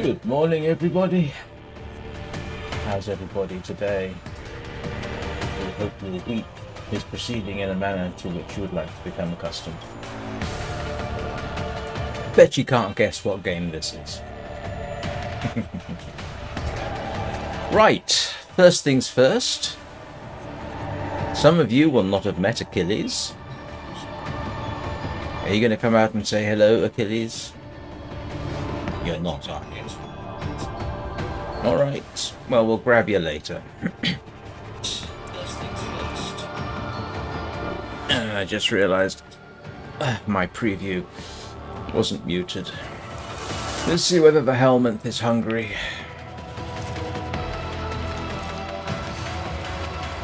Good morning, everybody. How's everybody today? We hope your week is proceeding in a manner to which you would like to become accustomed. Bet you can't guess what game this is. Right, first things first. Some of you will not have met Achilles. Are you going to come out and say hello, Achilles? You're not, are you? Alright, well, we'll grab you later. First things first. I just realised my preview wasn't muted. Let's see whether the helmet is hungry.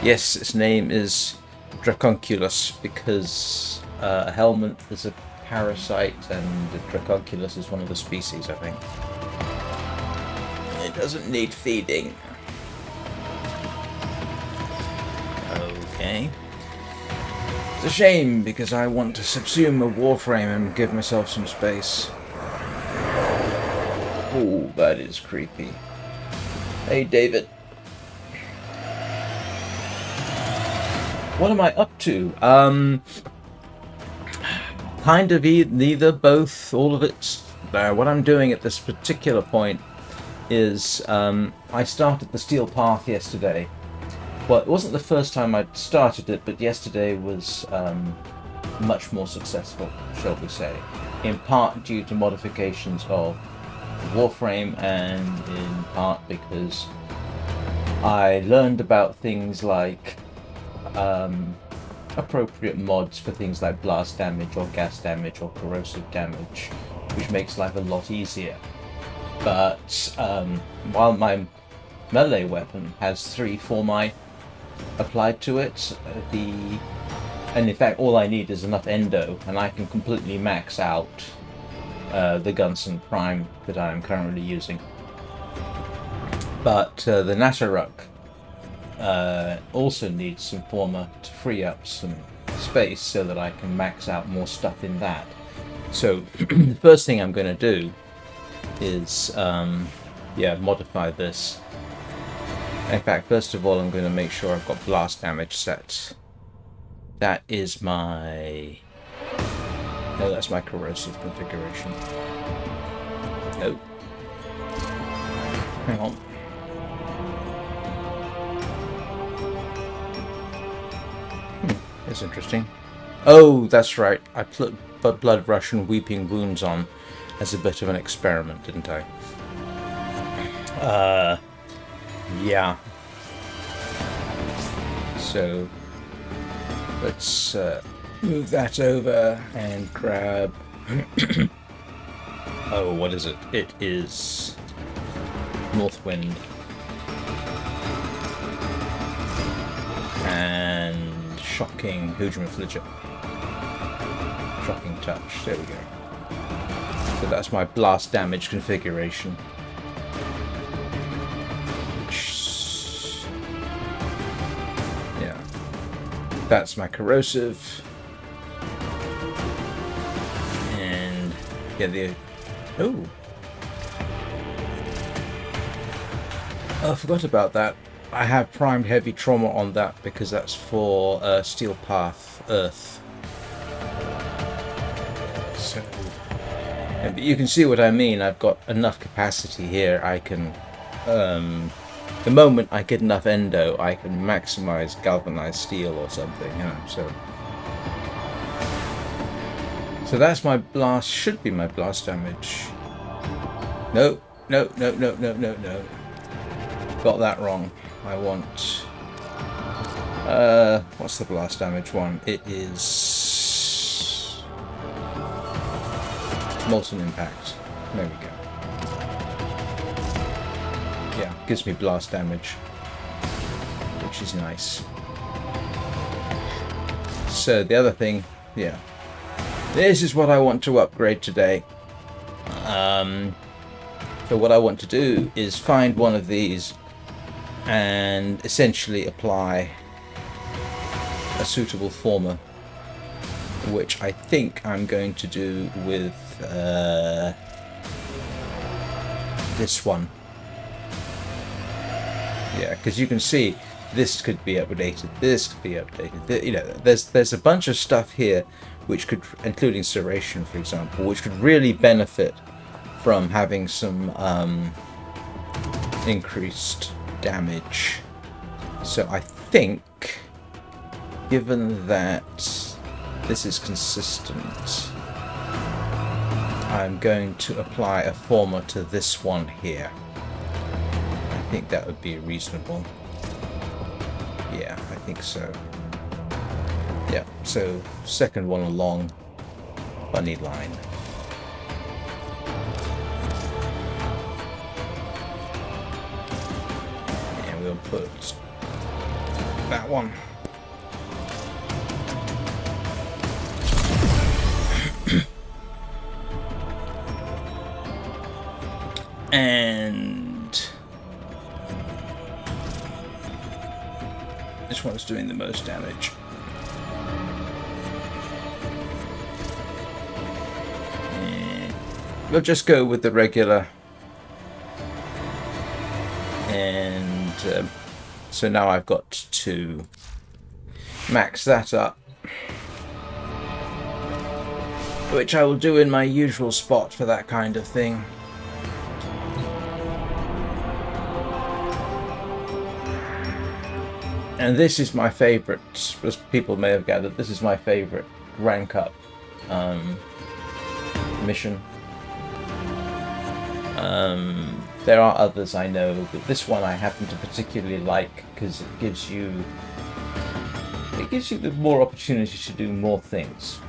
Yes, its name is Dracunculus because a helmet is a parasite and the Dracunculus is one of the species, I think. It doesn't need feeding. Okay. It's a shame because I want to subsume a Warframe and give myself some space. Oh, that is creepy. Hey, David. What am I up to? Kind of neither, both, all of it. What I'm doing at this particular point is I started the Steel Path yesterday. Well, it wasn't the first time I'd started it, but yesterday was much more successful, shall we say, in part due to modifications of Warframe and in part because I learned about things like appropriate mods for things like blast damage or gas damage or corrosive damage, which makes life a lot easier. But while my melee weapon has 3 Forma applied to it, and in fact all I need is enough endo and I can completely max out the Gunson Prime that I'm currently using. But the Nataruk also needs some Forma to free up some space so that I can max out more stuff in that. So the first thing I'm going to do is modify this. In fact, first of all, I'm going to make sure I've got blast damage set. That is my... No, that's my corrosive configuration. No. Hang on. That's interesting. Oh, that's right. I put Blood Rush and Weeping Wounds on as a bit of an experiment, didn't I? Yeah. So let's move that over and grab. Oh, what is it? It is Northwind and Shocking Hujum Affliger. Shocking Touch. There we go. So that's my blast damage configuration. Yeah. That's my corrosive. And yeah, oh, I forgot about that. I have primed heavy trauma on that because that's for Steel Path Earth. So, yeah, but you can see what I mean. I've got enough capacity here. I can, the moment I get enough endo, I can maximize galvanized steel or something. You know, so that's my blast. Should be my blast damage. No. Got that wrong. I want... what's the blast damage one? It is... Molten Impact. There we go. Yeah, gives me blast damage, which is nice. So the other thing, yeah. This is what I want to upgrade today. So what I want to do is find one of these and essentially apply a suitable Forma, which I think I'm going to do with this one. Yeah, because you can see this could be updated, this could be updated. You know, there's a bunch of stuff here which could, including serration, for example, which could really benefit from having some increased damage. So I think, given that this is consistent, I'm going to apply a Forma to this one here. I think that would be reasonable. Yeah, I think so. Yeah, so second one along, bunny line. And we'll put that one. And this one's doing the most damage. And we'll just go with the regular. And so now I've got to max that up, which I will do in my usual spot for that kind of thing. And this is my favourite, as people may have gathered, this is my favourite rank up mission. There are others I know, but this one I happen to particularly like because it gives you the more opportunity to do more things.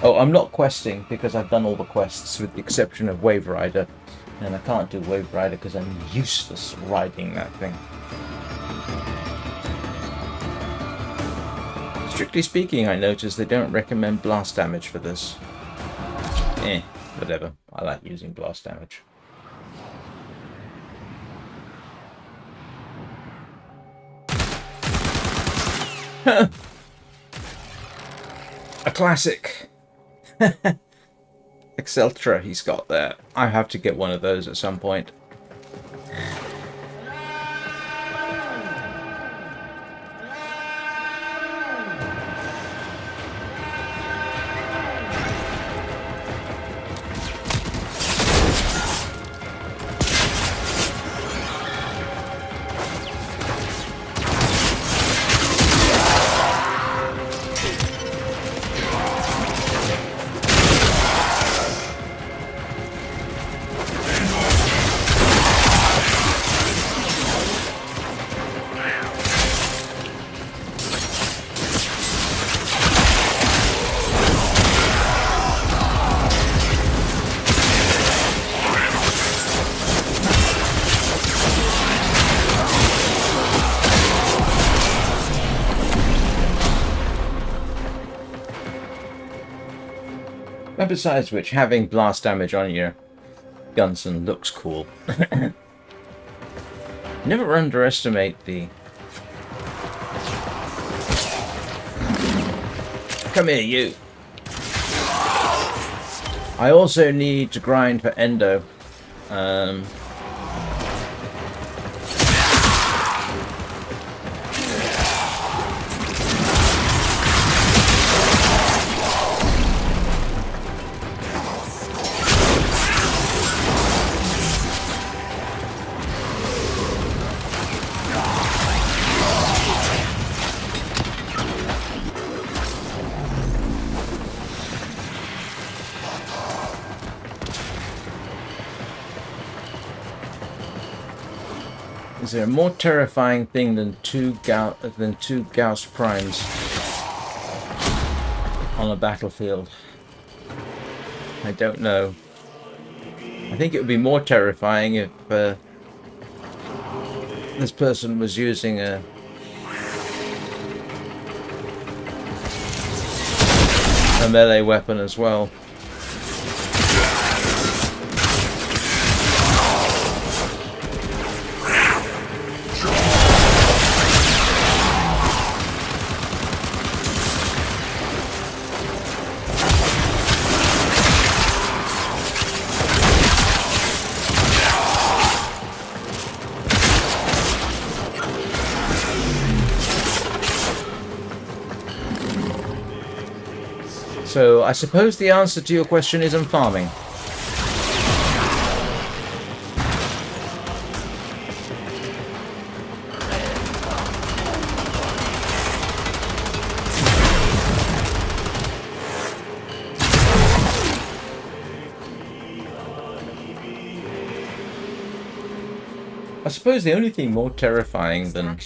Oh, I'm not questing because I've done all the quests with the exception of Wave Rider, and I can't do Wave Rider because I'm useless riding that thing. Strictly speaking, I noticed they don't recommend blast damage for this. Whatever. I like using blast damage. A classic. Exceltra he's got there. I have to get one of those at some point. And besides which, having blast damage on your Gunson looks cool. Never underestimate the... Come here, you! I also need to grind for Endo. Is there a more terrifying thing than two Gauss primes on a battlefield? I don't know. I think it would be more terrifying if this person was using a melee weapon as well. So I suppose the answer to your question is I'm farming. I suppose the only thing more terrifying than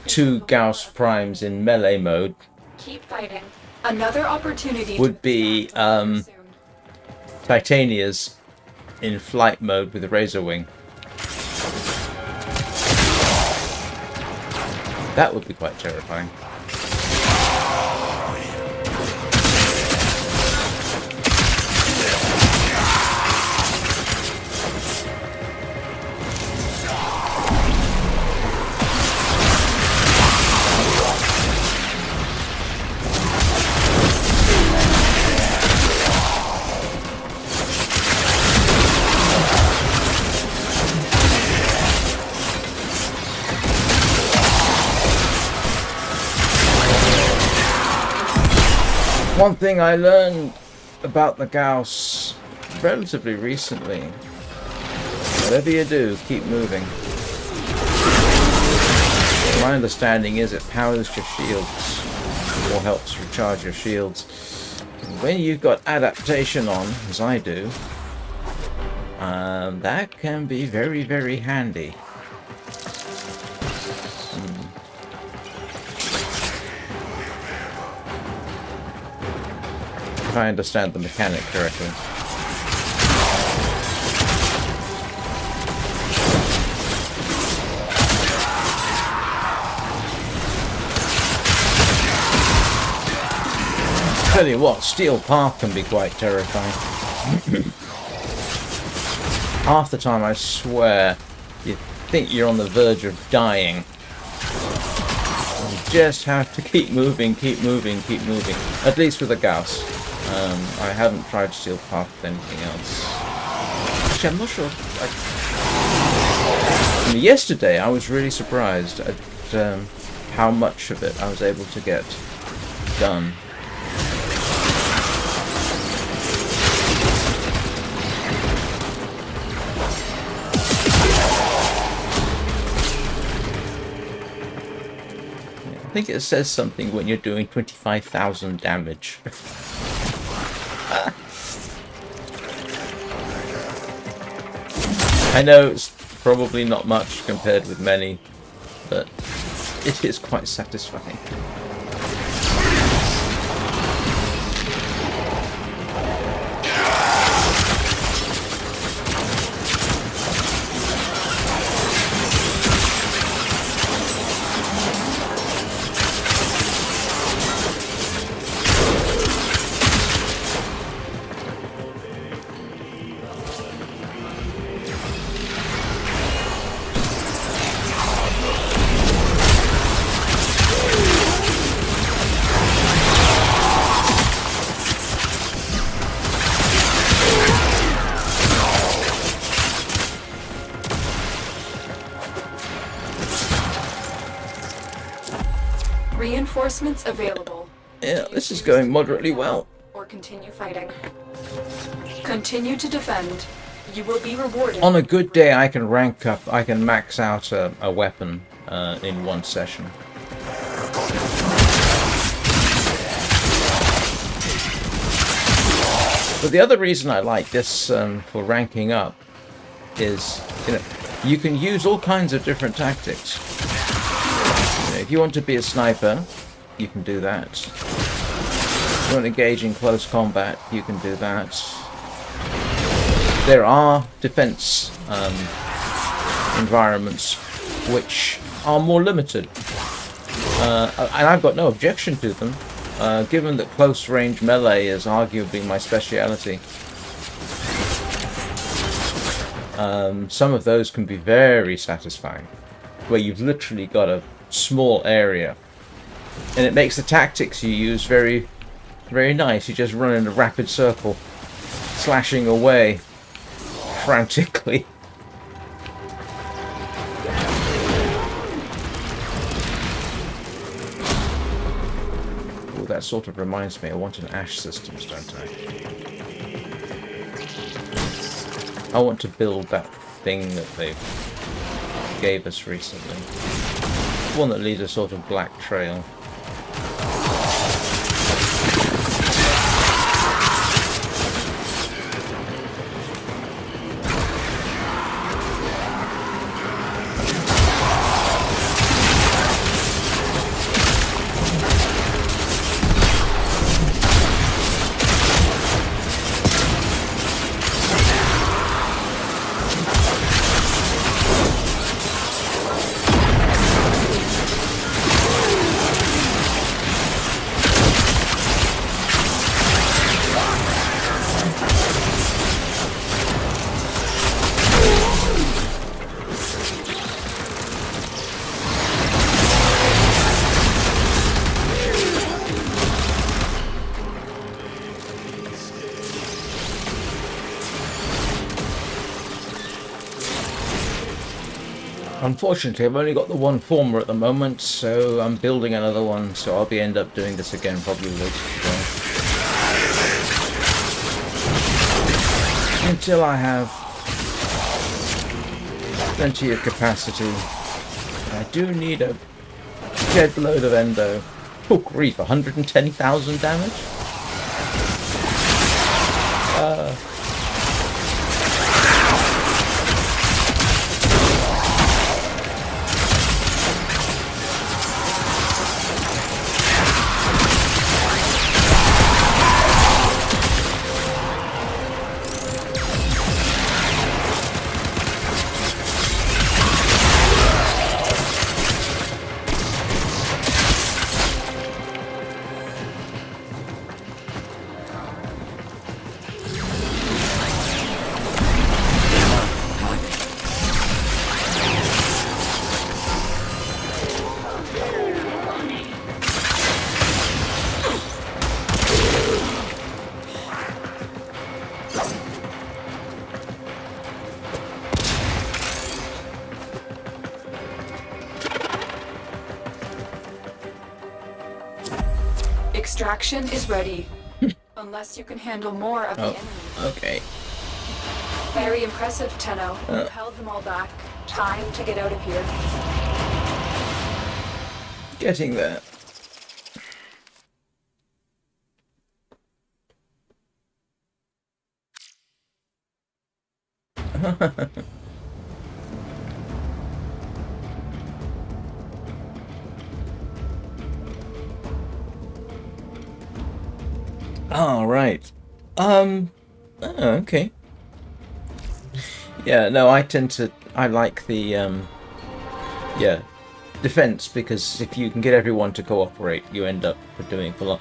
two Gauss primes in melee mode keep fighting. Another opportunity would be Titania's in flight mode with a razor wing. That would be quite terrifying. One thing I learned about the Gauss relatively recently: whatever you do, keep moving. My understanding is it powers your shields, or helps recharge your shields. And when you've got adaptation on, as I do, that can be very, very handy. If I understand the mechanic correctly. Tell you what, Steel Path can be quite terrifying. Half the time, I swear, you think you're on the verge of dying. You just have to keep moving, keep moving, keep moving. At least with a Gauss. I haven't tried Steel Path with anything else. Actually, I'm not sure. I mean, yesterday, I was really surprised at how much of it I was able to get done. I think it says something when you're doing 25,000 damage. I know it's probably not much compared with many, but it is quite satisfying. Reinforcements available. Yeah, this is going moderately well. Or continue fighting. Continue to defend. You will be rewarded. On a good day, I can rank up. I can max out a weapon in one session. But the other reason I like this for ranking up is, you can use all kinds of different tactics. If you want to be a sniper, you can do that. If you want to engage in close combat, you can do that. There are defense environments which are more limited. And I've got no objection to them, given that close range melee is arguably my speciality. Some of those can be very satisfying, where you've literally got a small area, and it makes the tactics you use very, very nice. You just run in a rapid circle, slashing away frantically. that sort of reminds me. I want an ash systems, don't I? I want to build that thing that they gave us recently. One that leads a sort of black trail. Unfortunately, I've only got the one Forma at the moment, so I'm building another one, so I'll end up doing this again probably later today. Until I have plenty of capacity. I do need a shed load of endo. Oh grief, 110,000 damage? Extraction is ready. Unless you can handle more of the enemy. Okay. Very impressive, Tenno. You've held them all back. Time to get out of here. Getting there. All right. Okay. Yeah, no, I like the defense, because if you can get everyone to cooperate, you end up doing a lot.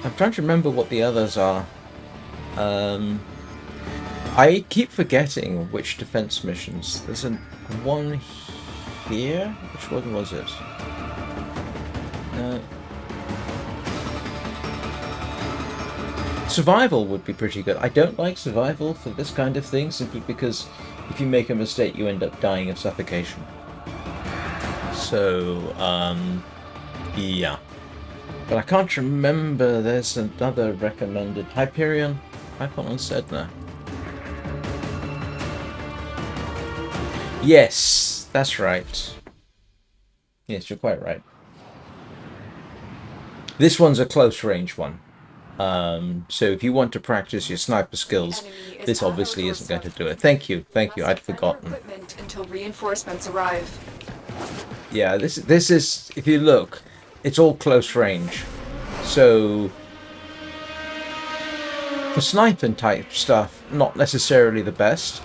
I'm trying to remember what the others are. I keep forgetting which defense missions. There's one here. Which one was it? Survival would be pretty good. I don't like survival for this kind of thing, simply because if you make a mistake, you end up dying of suffocation. So, yeah. But I can't remember. There's another recommended. Hyperion? Hypon and Sedna. Yes, that's right. Yes, you're quite right. This one's a close range one. So if you want to practice your sniper skills, this obviously isn't going to do it. Thank you, I'd forgotten. Until reinforcements arrive. Yeah, this is, if you look, it's all close range. So for sniping type stuff, not necessarily the best.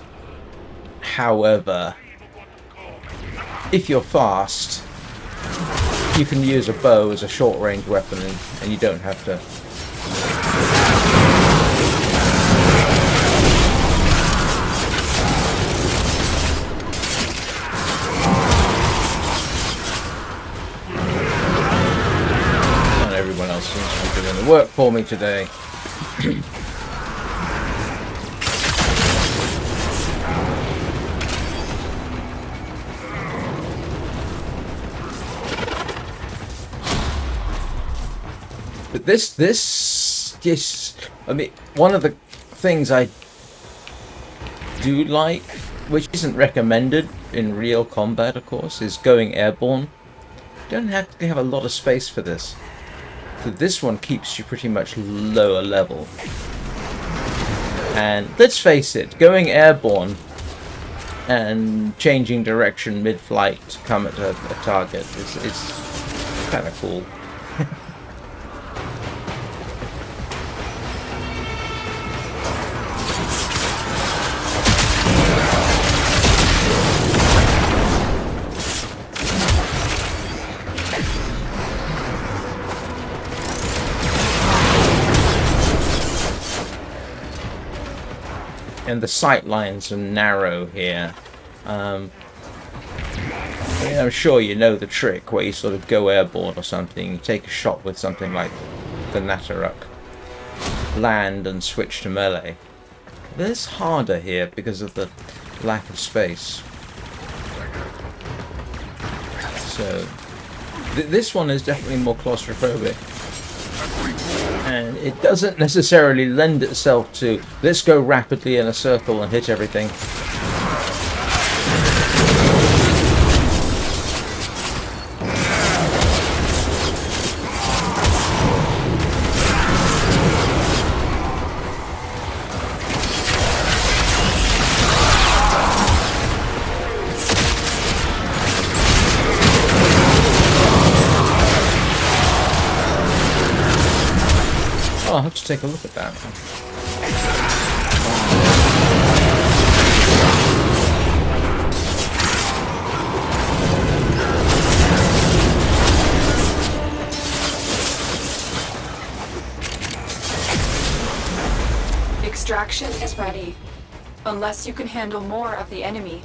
However, if you're fast, you can use a bow as a short range weapon, and you don't have to. And everyone else seems to be doing the work for me today. But yes, I mean, one of the things I do like, which isn't recommended in real combat, of course, is going airborne. You don't have to have a lot of space for this. So this one keeps you pretty much lower level. And let's face it, going airborne and changing direction mid-flight to come at a target is kind of cool. And the sight lines are narrow here. I mean, I'm sure you know the trick where you sort of go airborne or something, you take a shot with something like the Nataruk, land and switch to melee. But it's harder here because of the lack of space. So this one is definitely more claustrophobic. And it doesn't necessarily lend itself to, let's go rapidly in a circle and hit everything. Oh, I'll have to take a look at that. Extraction is ready, unless you can handle more of the enemy.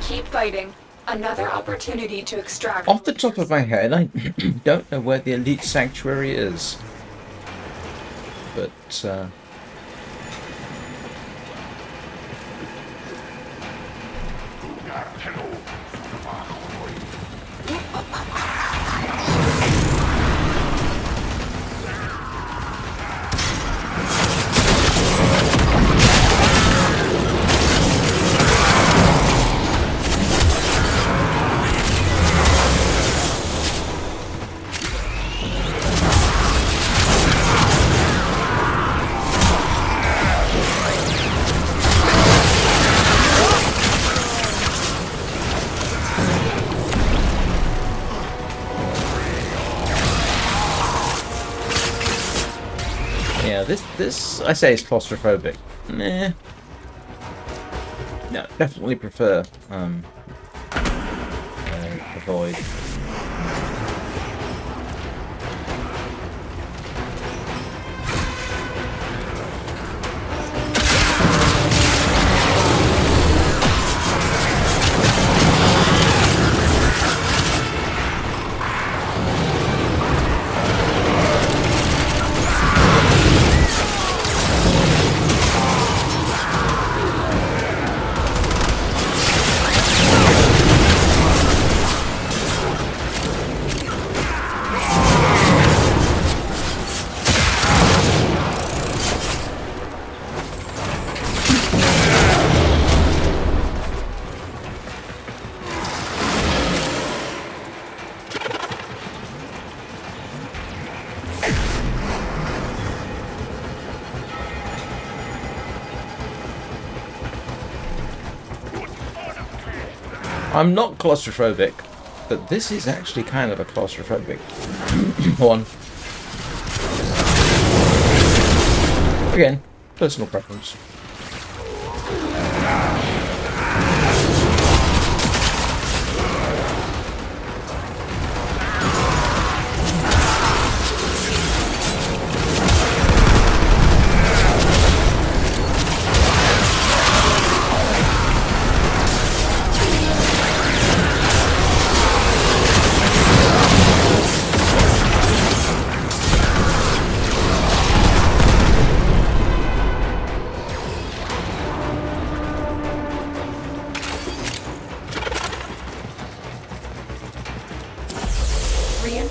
Keep fighting. Another opportunity to extract. Off the top of my head, I don't know where the Elite Sanctuary is. But, yeah, this I say is claustrophobic. Nah. No, definitely prefer the Void. I'm not claustrophobic, but this is actually kind of a claustrophobic one. Again, personal preference.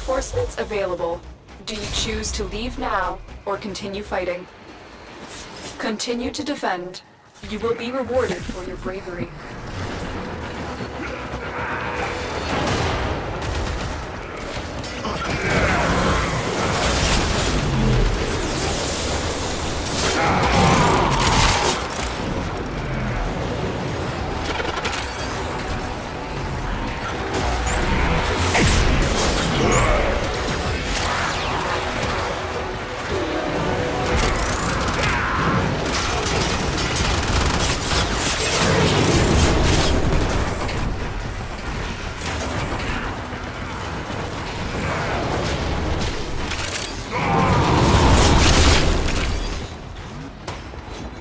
Reinforcements available. Do you choose to leave now or continue fighting? Continue to defend. You will be rewarded for your bravery.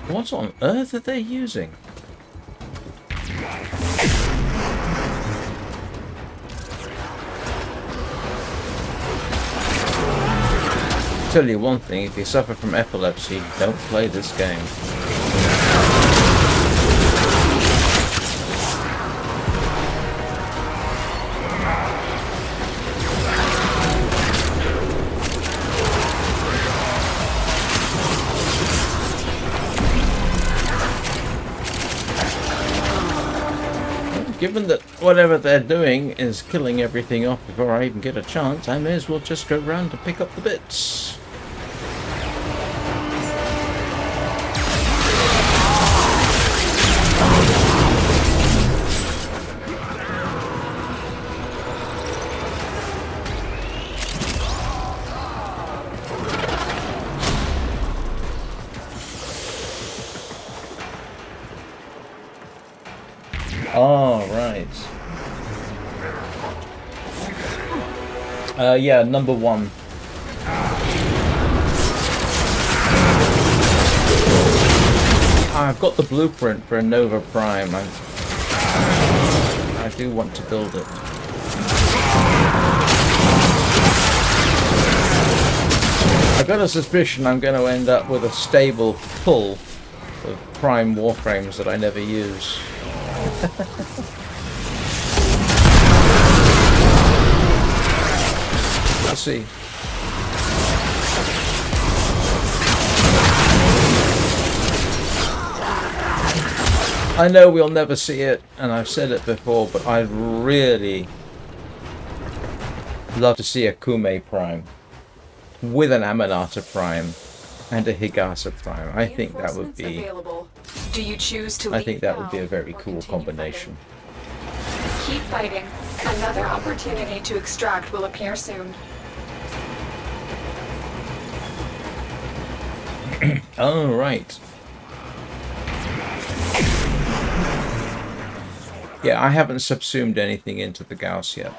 What on earth are they using? Tell you one thing, if you suffer from epilepsy, don't play this game. Given that whatever they're doing is killing everything off before I even get a chance, I may as well just go round and pick up the bits. Oh, right. Yeah, number 1. I've got the blueprint for a Nova Prime. I do want to build it. I've got a suspicion I'm going to end up with a stable full of Prime Warframes that I never use. Let's see. I know we'll never see it, and I've said it before, but I'd really love to see a Kume Prime with an Aminata Prime and a Higasa Prime. I think that would be. Do you choose to I think that would be a now very or cool continue combination. fighting? Keep fighting. Another opportunity to extract will appear soon. Oh, right. Yeah, I haven't subsumed anything into the Gauss yet.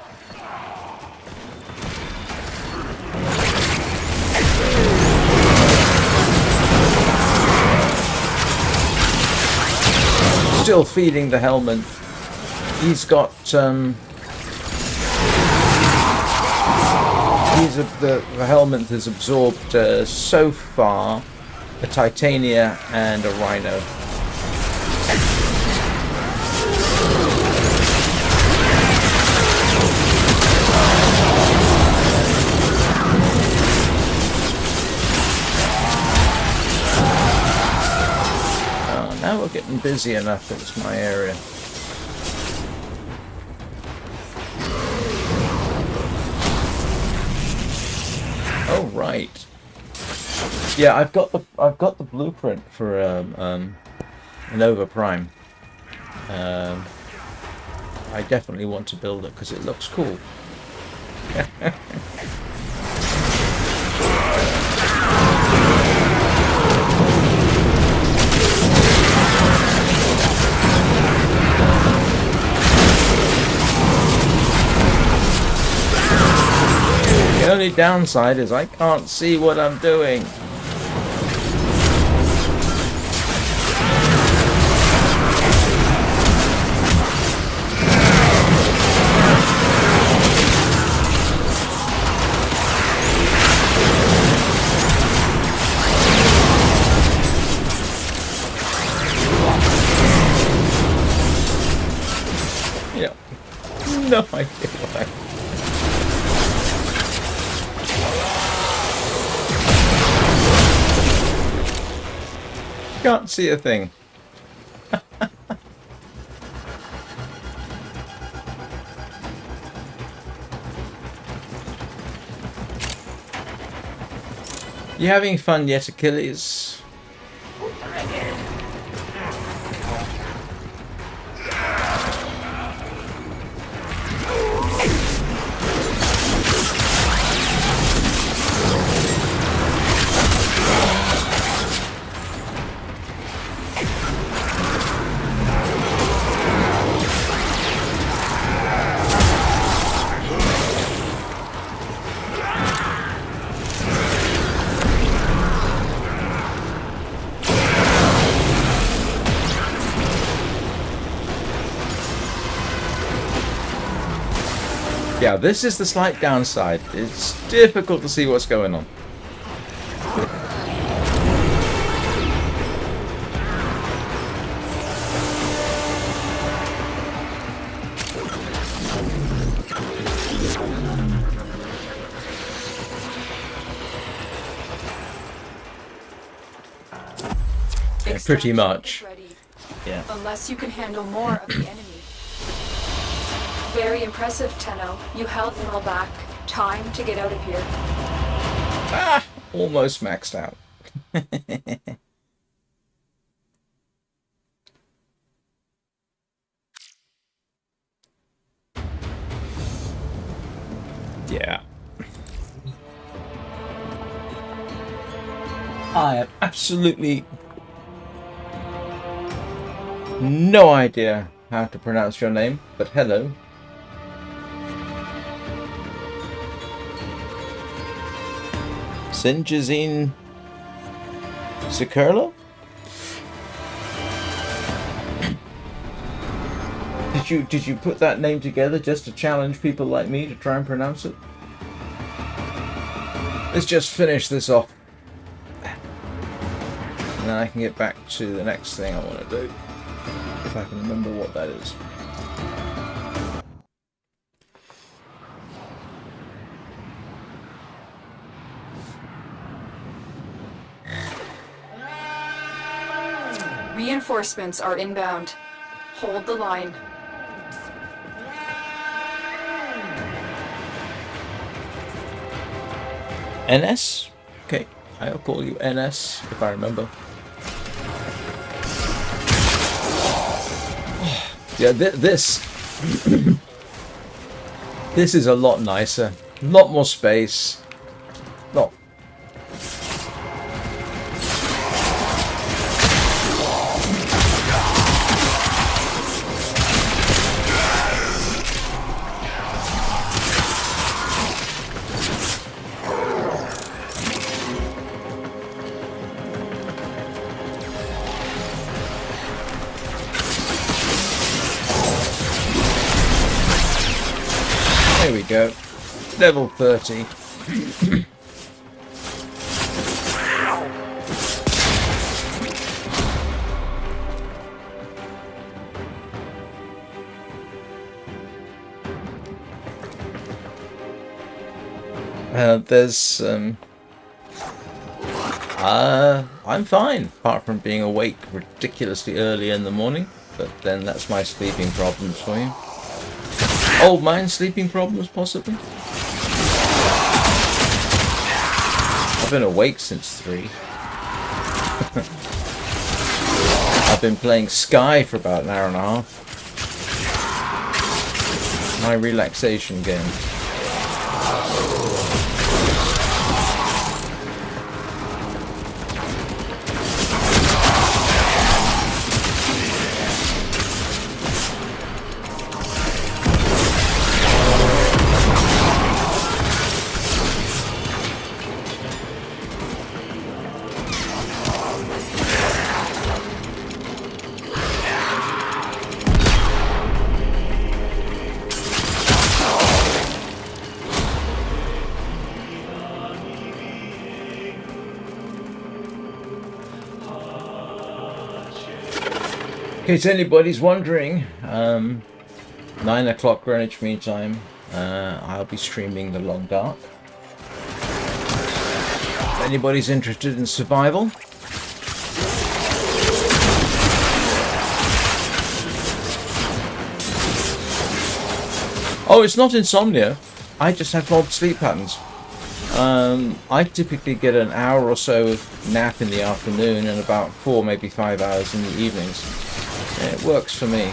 Still feeding the helmet. He's got the helmet has absorbed so far a Titania and a Rhino. Now we're getting busy enough that it's my area. Oh right. Yeah, I've got the blueprint for an Nova Prime. I definitely want to build it because it looks cool. The only downside is I can't see what I'm doing. Yeah. No idea why. can't see a thing. You having fun yet, Achilles? Yeah, this is the slight downside. It's difficult to see what's going on. Yeah, pretty much. Yeah. Unless you can handle more of the enemy. Very impressive, Tenno. You held them all back. Time to get out of here. Ah! Almost maxed out. Yeah. I have absolutely no idea how to pronounce your name, but hello. Sinjazine Sikurla? Did you put that name together just to challenge people like me to try and pronounce it? Let's just finish this off. And then I can get back to the next thing I want to do. If I can remember what that is. Reinforcements are inbound. Hold the line. NS? Okay, I'll call you NS if I remember. Yeah, this this is a lot nicer, a lot more space. Not. There we go. Level 30. I'm fine, apart from being awake ridiculously early in the morning, but then that's my sleeping problems for you. Old man sleeping problems, possibly? I've been awake since 3. I've been playing Sky for about an hour and a half. My relaxation game. In case anybody's wondering, 9 o'clock Greenwich Mean Time, I'll be streaming The Long Dark. If anybody's interested in survival, Oh, it's not insomnia. I just have odd sleep patterns. I typically get an hour or so of nap in the afternoon and about 4, maybe 5 hours in the evenings. And it works for me.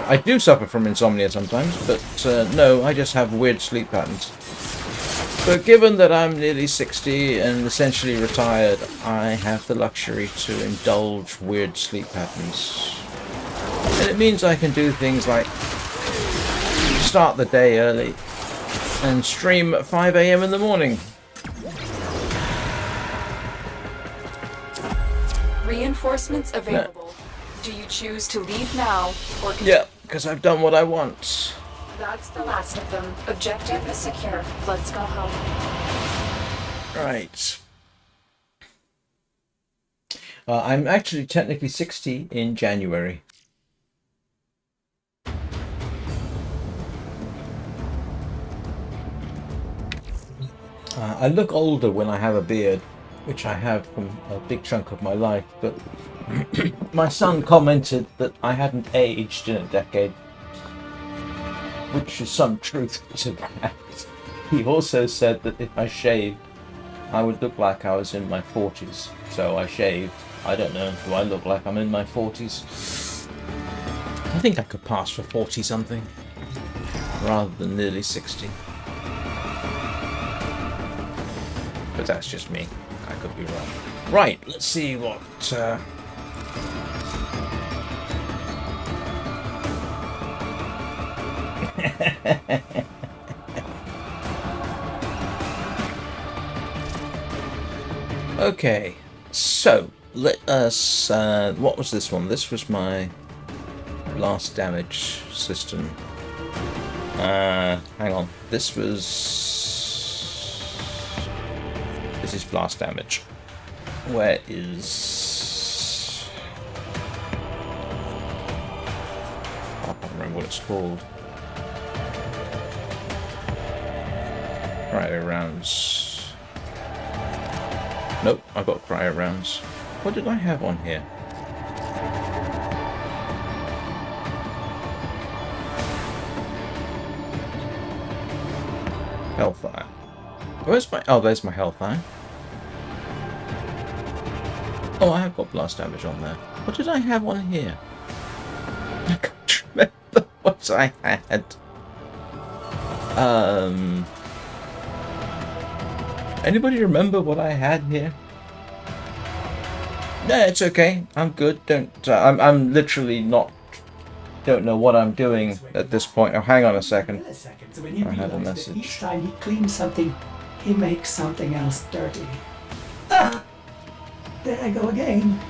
I do suffer from insomnia sometimes, but no, I just have weird sleep patterns. But given that I'm nearly 60 and essentially retired, I have the luxury to indulge weird sleep patterns. And it means I can do things like start the day early and stream at 5 AM in the morning. Reinforcements available. Do you choose to leave now or continue? Yeah, because I've done what I want. That's the last of them. Objective is secure. Let's go home. Right. I'm actually technically 60 in January. I look older when I have a beard, which I have from a big chunk of my life, but my son commented that I hadn't aged in a decade, which is some truth to that. He also said that if I shaved, I would look like I was in my 40s. So I shaved. I don't know, do I look like I'm in my 40s? I think I could pass for 40-something, rather than nearly 60. But that's just me. I could be wrong. Right, let's see what... Okay, so let us... what was this one? This was my blast damage system. Hang on. This is blast damage. Where is... I can't remember what it's called. Cryo rounds. Nope, I got cryo rounds. What did I have on here? Hellfire. Where's my... Oh, there's my Hellfire. Oh, I have got blast damage on there. What did I have on here? I can't remember what I had. Anybody remember what I had here? No, it's okay. I'm good. Don't. I'm literally not. Don't know what I'm doing at this point. Oh, hang on a second. So when he I had a realized that message. each time he cleans something, he makes something else dirty. Ah! There I go again.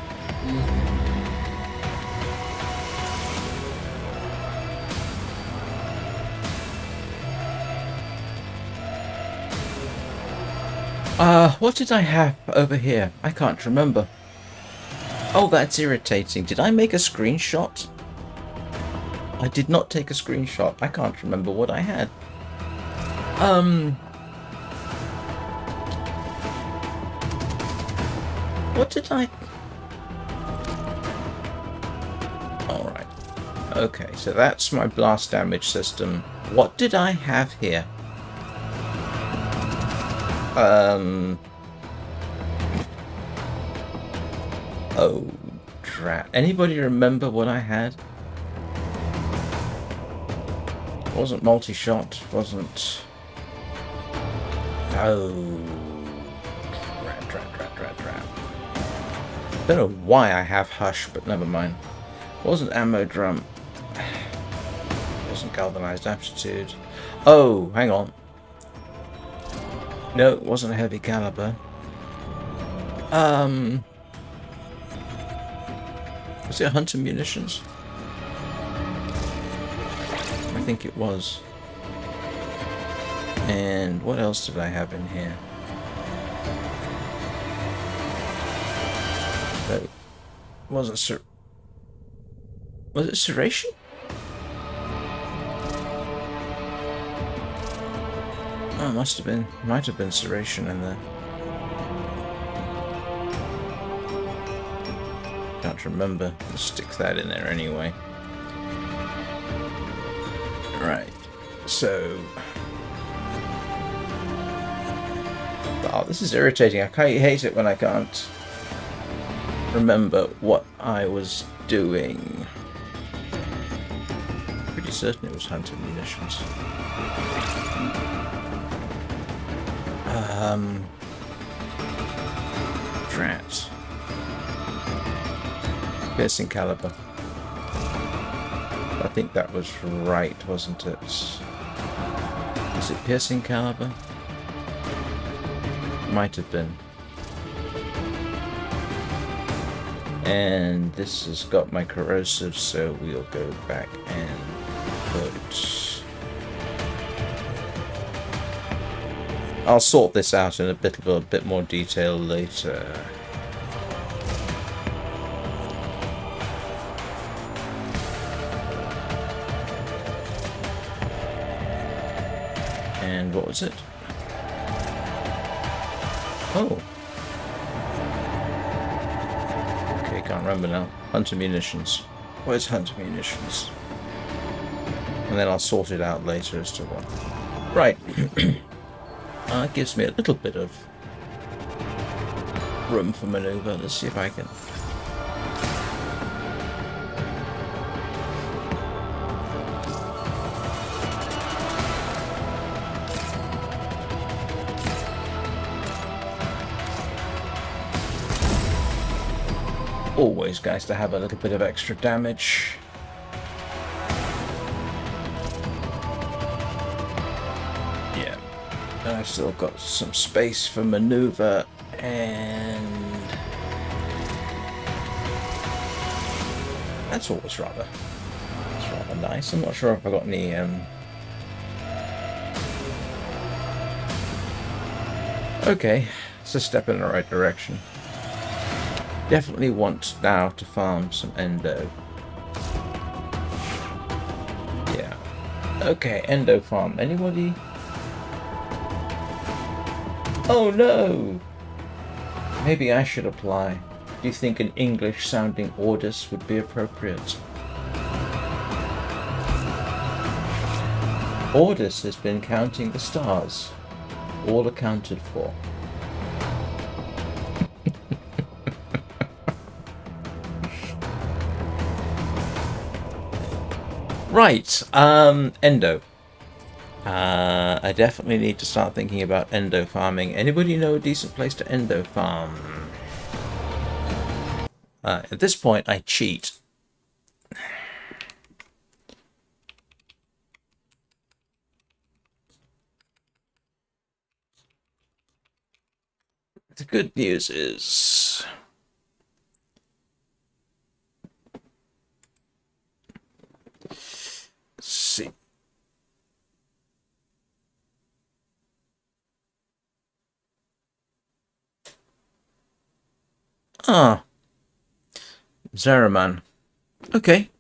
What did I have over here? I can't remember. Oh, that's irritating. Did I make a screenshot? I did not take a screenshot. I can't remember what I had. What did I... Alright. Okay, so that's my blast damage system. What did I have here? Oh, drat. Anybody remember what I had? Wasn't multi-shot, wasn't... Oh... Drat. Don't know why I have Hush, but never mind. Wasn't ammo drum. Wasn't galvanized aptitude. Oh, hang on. No, it wasn't a heavy caliber. Was it hunter munitions? I think it was. And what else did I have in here? No, wasn't was it serration? Oh, might have been serration in there. Can't remember. Let's stick that in there anyway. so... Oh, this is irritating. I hate it when I can't remember what I was doing. Pretty certain it was hunting munitions. Drat. Piercing caliber. I think that was right, wasn't it? Was it piercing caliber? Might have been. And this has got my corrosive, so we'll go back and put... I'll sort this out in a bit more detail later. And what was it? Oh. Okay, can't remember now. Hunter munitions. Where's hunter munitions? And then I'll sort it out later as to what. Right. It gives me a little bit of room for maneuver. Let's see if I can. Always nice to have a little bit of extra damage. Yeah. And I've still got some space for maneuver, and that's always rather nice. I'm not sure if I got any okay, it's a step in the right direction. Definitely want now to farm some endo. Yeah. Okay, endo farm. Anybody? Oh no! Maybe I should apply. Do you think an English sounding ordis would be appropriate? Ordis has been counting the stars. All accounted for. Right, endo. I definitely need to start thinking about endo farming. Anybody know a decent place to endo farm? At this point, I cheat. The good news is... see. Ah. Zaraman. Okay.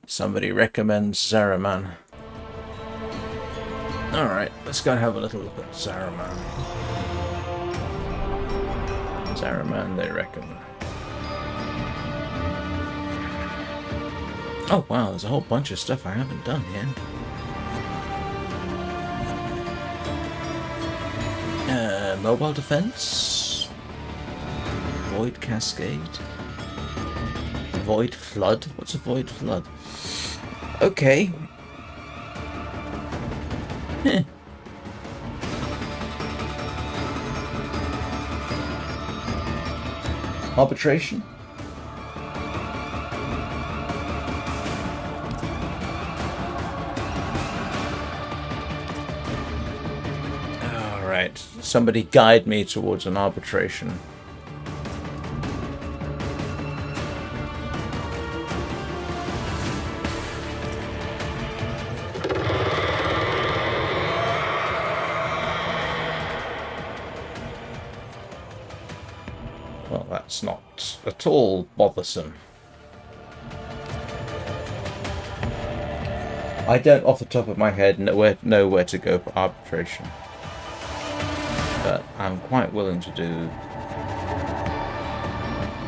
Somebody recommends Zaraman. Alright, let's go and have a little look at Zaraman. Zaraman, they recommend. Oh wow, there's a whole bunch of stuff I haven't done yet. Mobile defense, void cascade, void flood. What's a void flood? Okay. Heh. Arbitration. Alright, somebody guide me towards an arbitration. Well, that's not at all bothersome. I don't, off the top of my head, know where to go for arbitration. But I'm quite willing to do,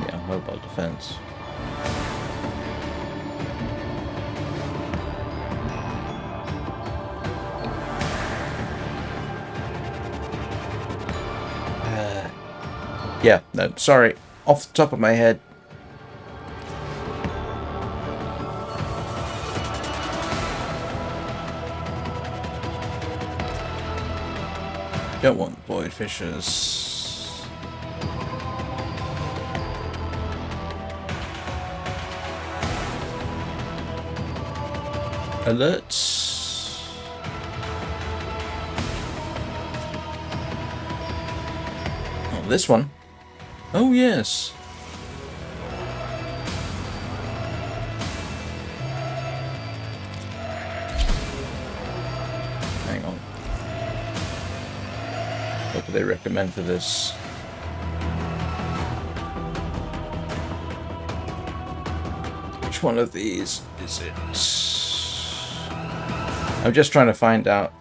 yeah, mobile defense. Yeah, no, sorry. Off the top of my head. Don't want void fissures. Alerts. Oh, this one. Oh, yes. Hang on. What do they recommend for this? Which one of these is it? I'm just trying to find out.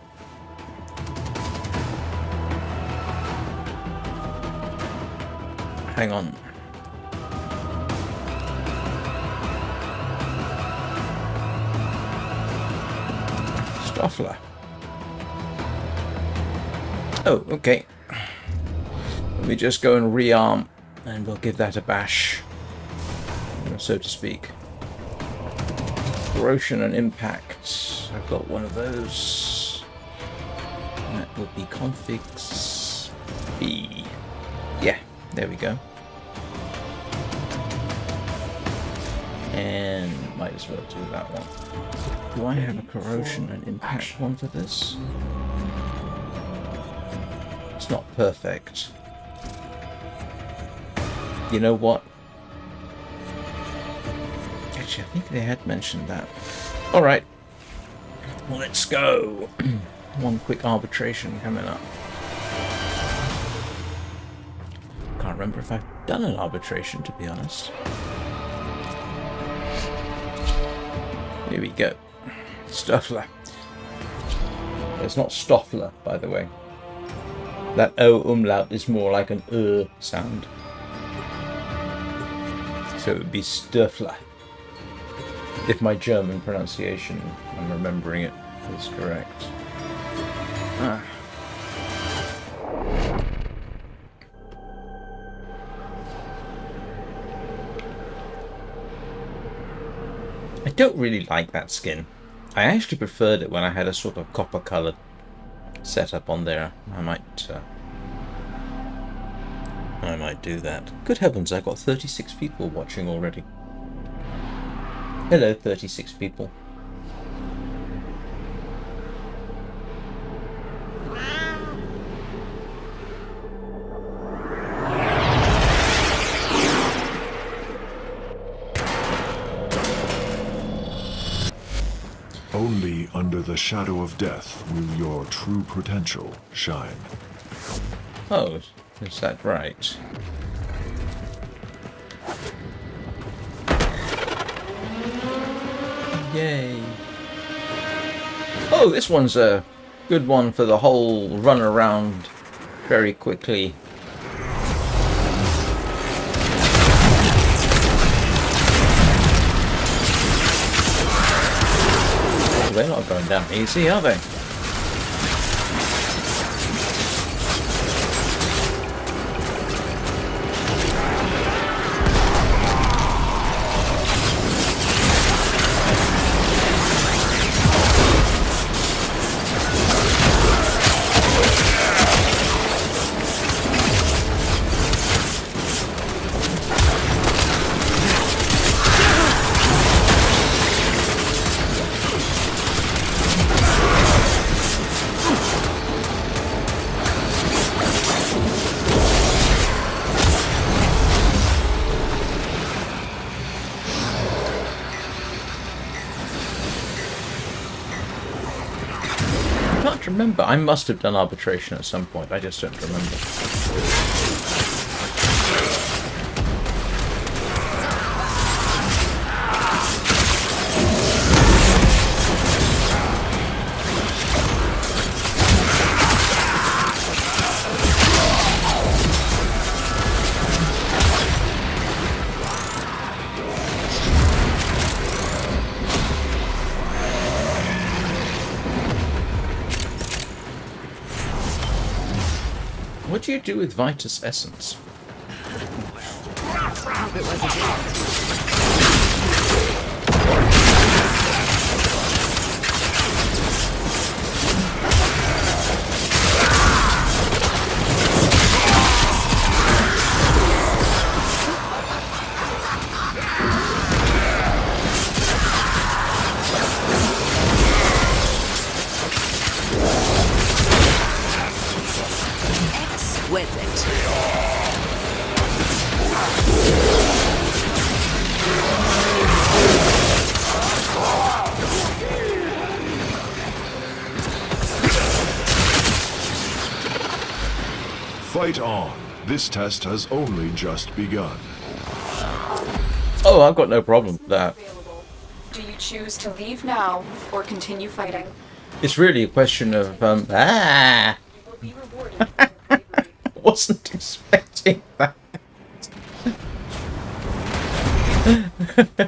Hang on. Stoffler. Oh, okay. Let me just go and rearm, and we'll give that a bash, so to speak. Corrosion and impact. I've got one of those. That would be configs B. Yeah, there we go. And might as well do that one. Do I have a corrosion and impact one for this? It's not perfect. You know what? Actually, I think they had mentioned that. Alright. Let's go. One quick arbitration coming up. Can't remember if I've done an arbitration, to be honest. Here we go. Stoffler. It's not Stoffler, by the way. That O umlaut is more like an sound. So it would be Stoffler. If my German pronunciation, I'm remembering it, is correct. Ah. I don't really like that skin. I actually preferred it when I had a sort of copper coloured setup on there. I might do that. Good heavens, I've got 36 people watching already. Hello, 36 people. Only under the shadow of death will your true potential shine. Oh, is that right? Yay. Oh, this one's a good one for the whole run around very quickly. Oh, they're not going down easy, are they? Remember, I must have done arbitration at some point. I just don't remember. What do you do with Vitus Essence? it was a gift. Exquisite. Fight on. This test has only just begun. Oh, I've got no problem with that. Available. Do you choose to leave now or continue fighting? It's really a question of You will be rewarded for your bravery. wasn't expecting that. That's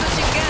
what you get.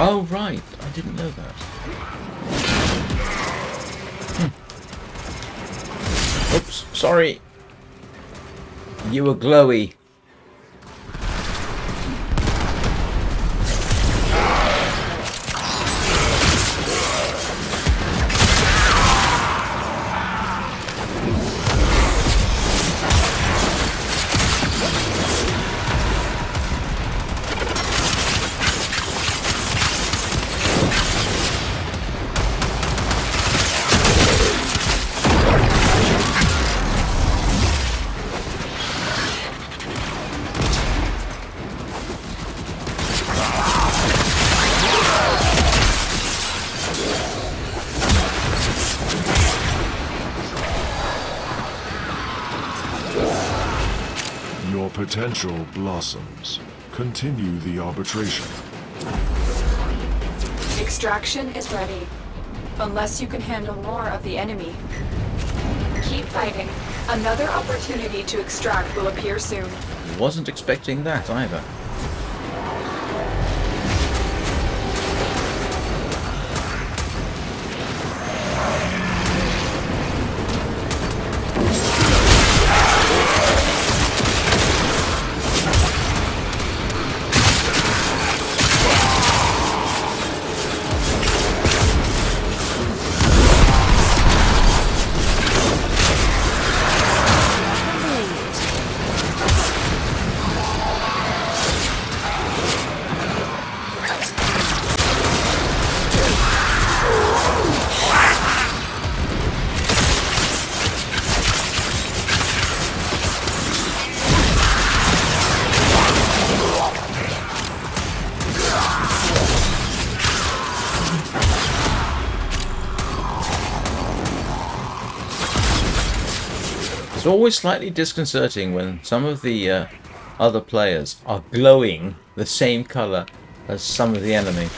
Oh, right. I didn't know that. Oops, sorry. You were glowy. Your potential blossoms. Continue the arbitration. Extraction is ready. Unless you can handle more of the enemy. Keep fighting. Another opportunity to extract will appear soon. Wasn't expecting that either. It's always slightly disconcerting when some of the other players are glowing the same color as some of the enemy.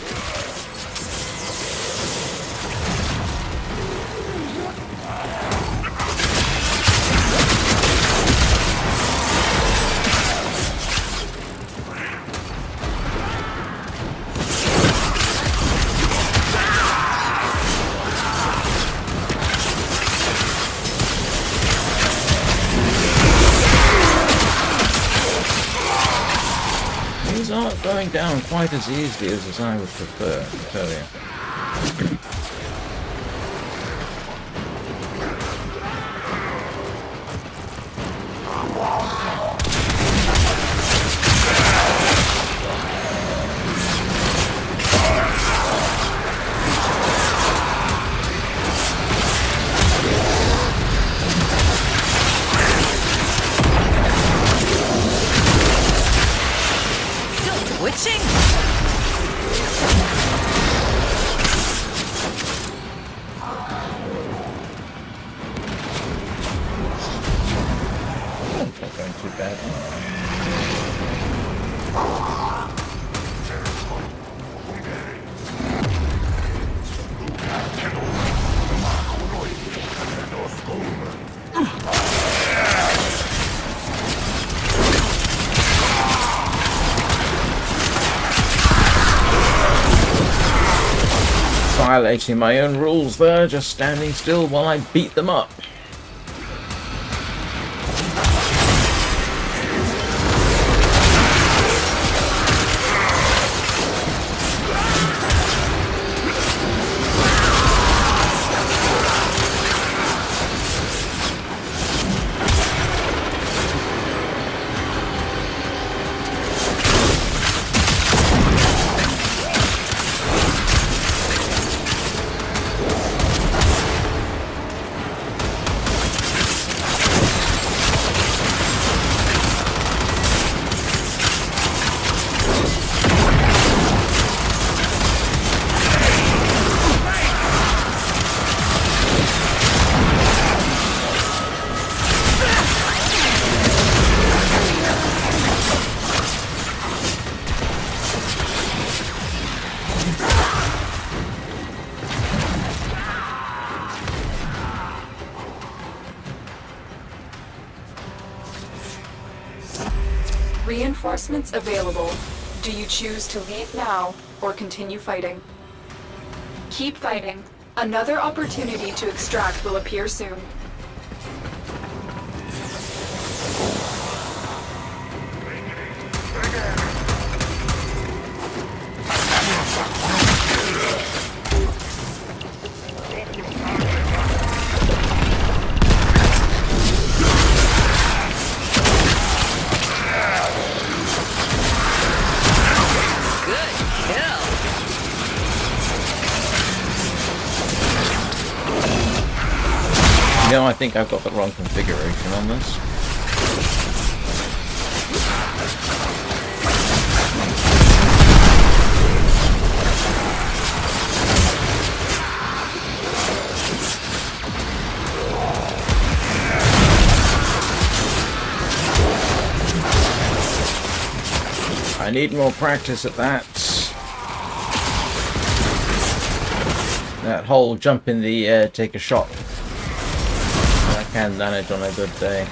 Aren't going down quite as easily as I would prefer, I tell you. Twitching? Not going too bad. Violating my own rules there, just standing still while I beat them up. Reinforcements available. Do you choose to leave now or continue fighting? Keep fighting. Another opportunity to extract will appear soon. No, I think I've got the wrong configuration on this. I need more practice at that. That whole jump in the air, take a shot. I can manage on a good day.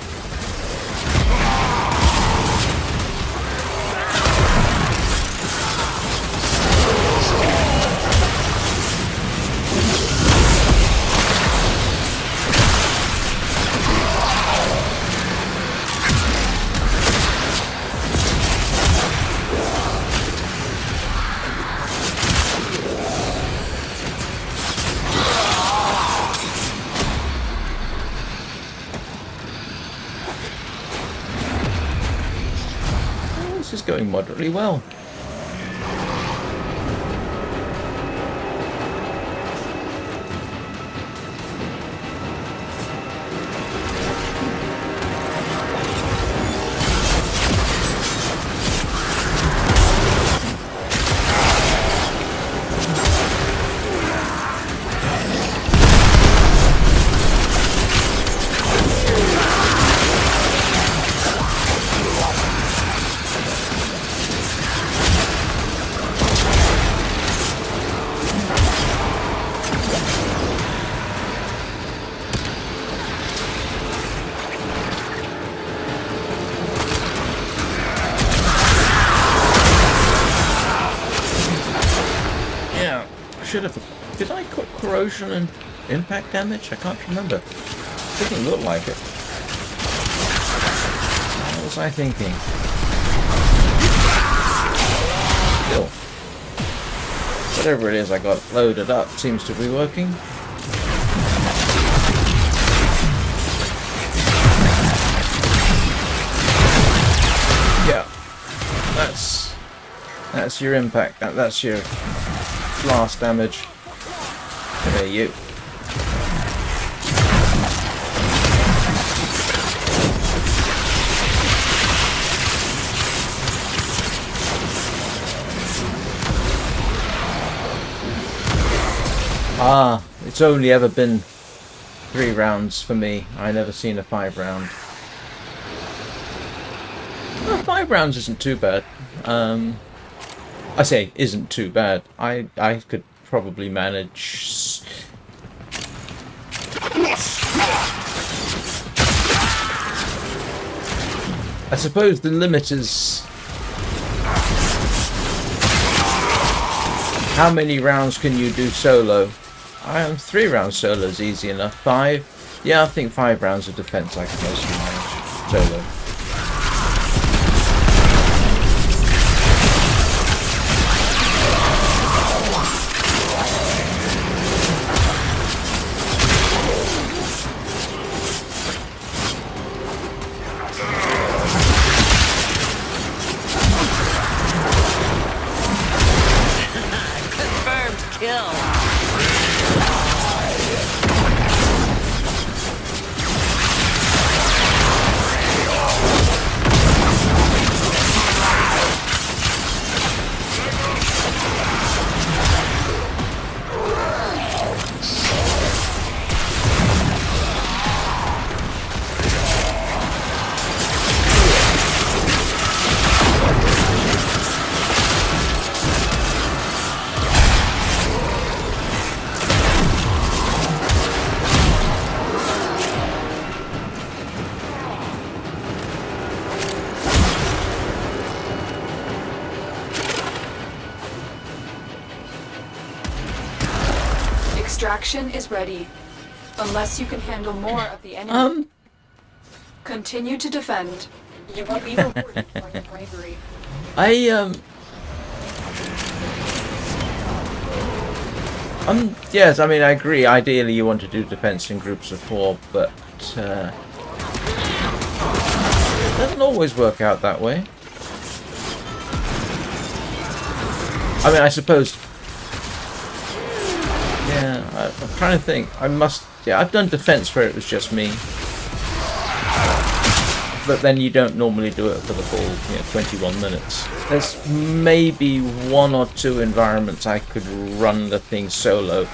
This is going moderately well. should have... Did I put corrosion and impact damage? I can't remember. It didn't look like it. What was I thinking? Still. Whatever it is I got loaded up seems to be working. Yeah. That's your impact. That's your blast damage. There you. Ah, it's only ever been 3 rounds for me. I never seen a 5 round. Well, 5 rounds isn't too bad. I say isn't too bad. I could probably manage. I suppose the limit is how many rounds can you do solo? 3 rounds solo is easy enough. 5? Yeah, I think 5 rounds of defense I can mostly manage solo. Confirmed kill. Extraction is ready. Unless you can handle more of the enemy. Continue to defend. You will be rewarded for your bravery. Yes, I mean, I agree. Ideally, you want to do defense in groups of 4, but it doesn't always work out that way. I mean, I suppose. Yeah, I'm trying to think. Yeah, I've done defense where it was just me. But then you don't normally do it for the full 21 minutes. There's maybe 1 or 2 environments I could run the thing solo.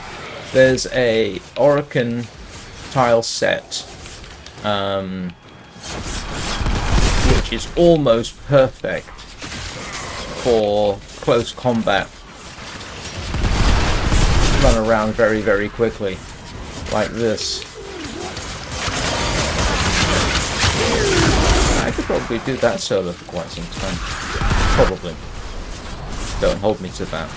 There's a Orokin tile set, which is almost perfect for close combat. Run around very, very quickly, like this. I could probably do that solo for quite some time. Probably. Don't hold me to that.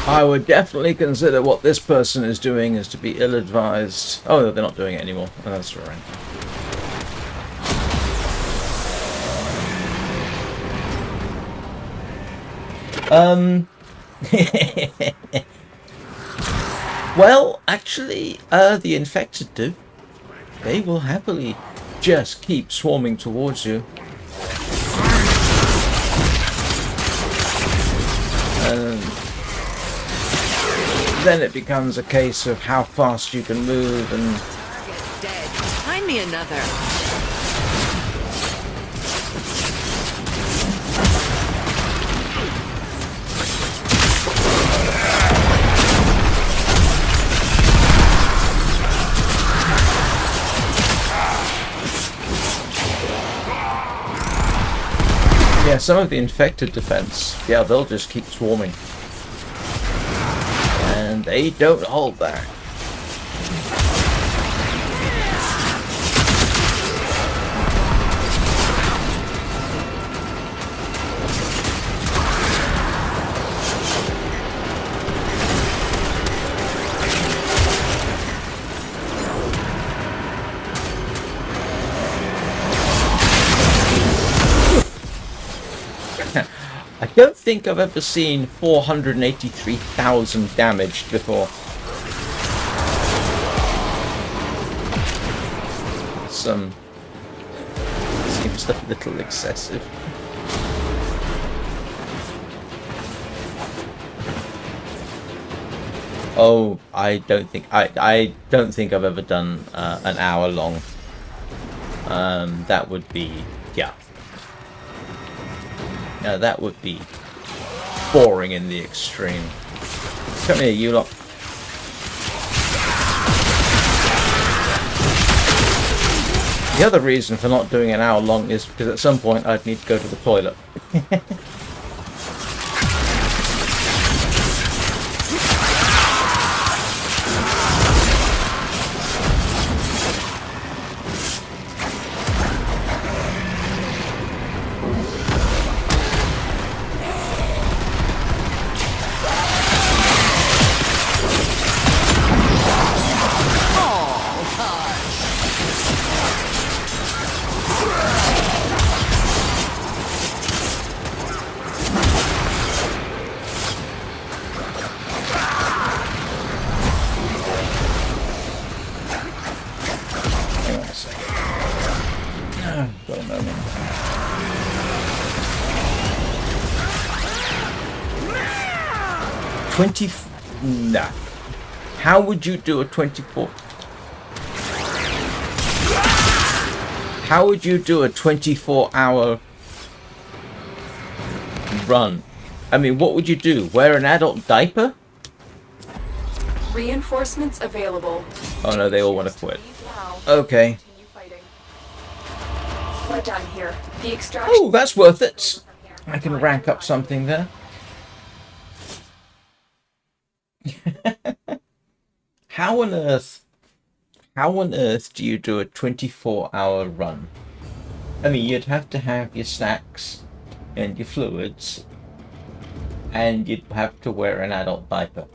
I would definitely consider what this person is doing is to be ill-advised. Oh, no, they're not doing it anymore. Oh, that's all right. Well, actually, the infected do. They will happily just keep swarming towards you. Then it becomes a case of how fast you can move and... Target dead. Find me another. Yeah, some of the infected defense, yeah, they'll just keep swarming. And they don't hold back. I don't think I've ever seen 483,000 damaged before. Seems a little excessive. Oh, I don't think I've ever done an hour long. That would be, yeah. Now that would be boring in the extreme. Come here, you lot. The other reason for not doing an hour long is because at some point I'd need to go to the toilet. Hang on a second. Got a moment. Nah. How would you do a 24? How would you do a 24-hour run? I mean, what would you do? Wear an adult diaper? Reinforcements available. Oh no, they all want to quit. Leave now. Okay. Continue fighting. We're done here. The extraction. Oh, that's worth it. I can rank up something there. How on earth do you do a 24-hour run? I mean, you'd have to have your snacks and your fluids, and you'd have to wear an adult diaper.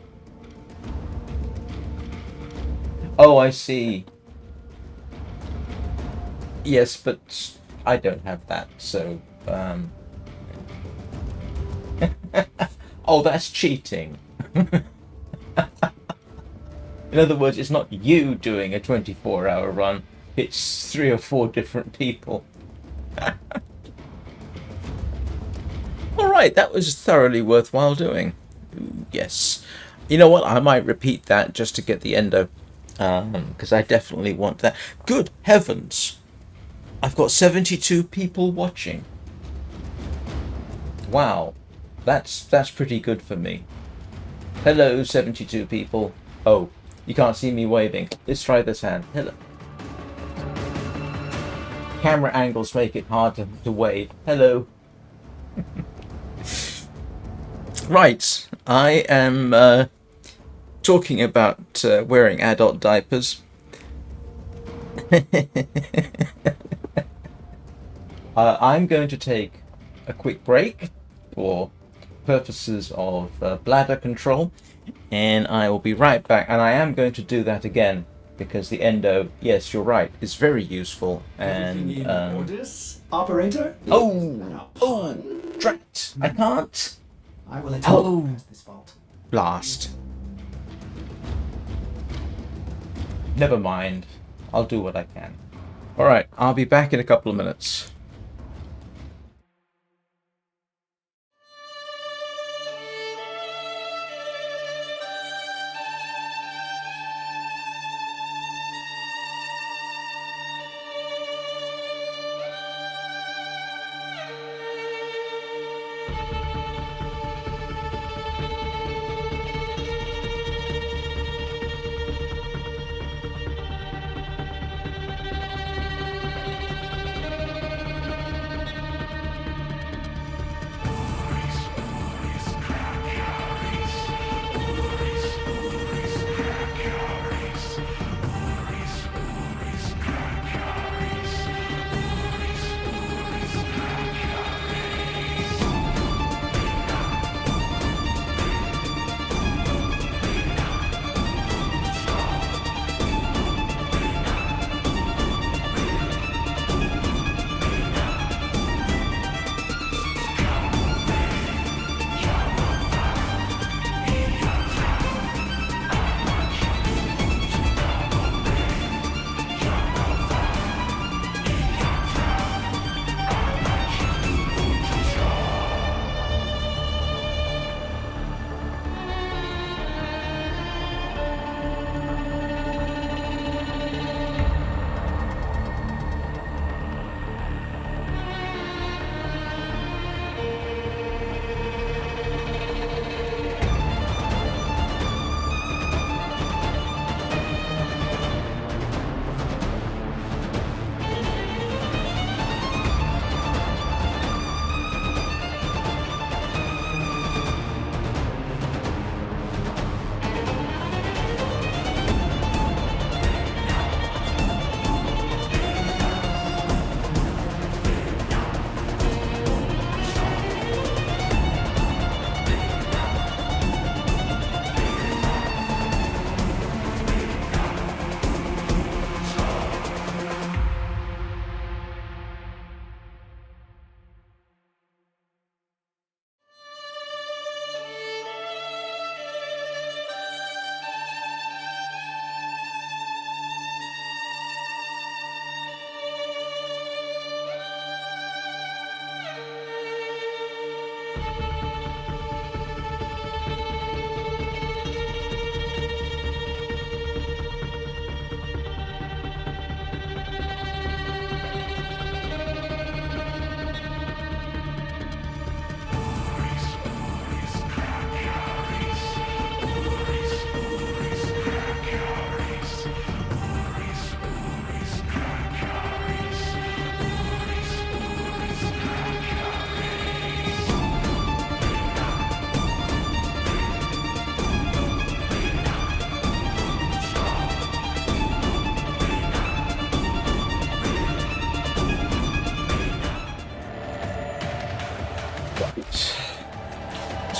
Oh, I see. Yes, but I don't have that, so oh, that's cheating. In other words, it's not you doing a 24-hour run, it's 3 or 4 different people. Alright, that was thoroughly worthwhile doing. Ooh, yes. You know what, I might repeat that just to get the endo. Because I definitely want that. Good heavens! I've got 72 people watching. Wow. That's pretty good for me. Hello, 72 people. Oh, you can't see me waving. Let's try this hand. Hello. Camera angles make it hard to wave. Hello. Right. I am talking about wearing adult diapers. I'm going to take a quick break for purposes of bladder control, and I will be right back. And I am going to do that again because the endo, yes, you're right, is very useful. And Everything in orders, operator? oh, drat! I can't. I will atone Oh. past this fault. Blast. Never mind. I'll do what I can. Alright, I'll be back in a couple of minutes.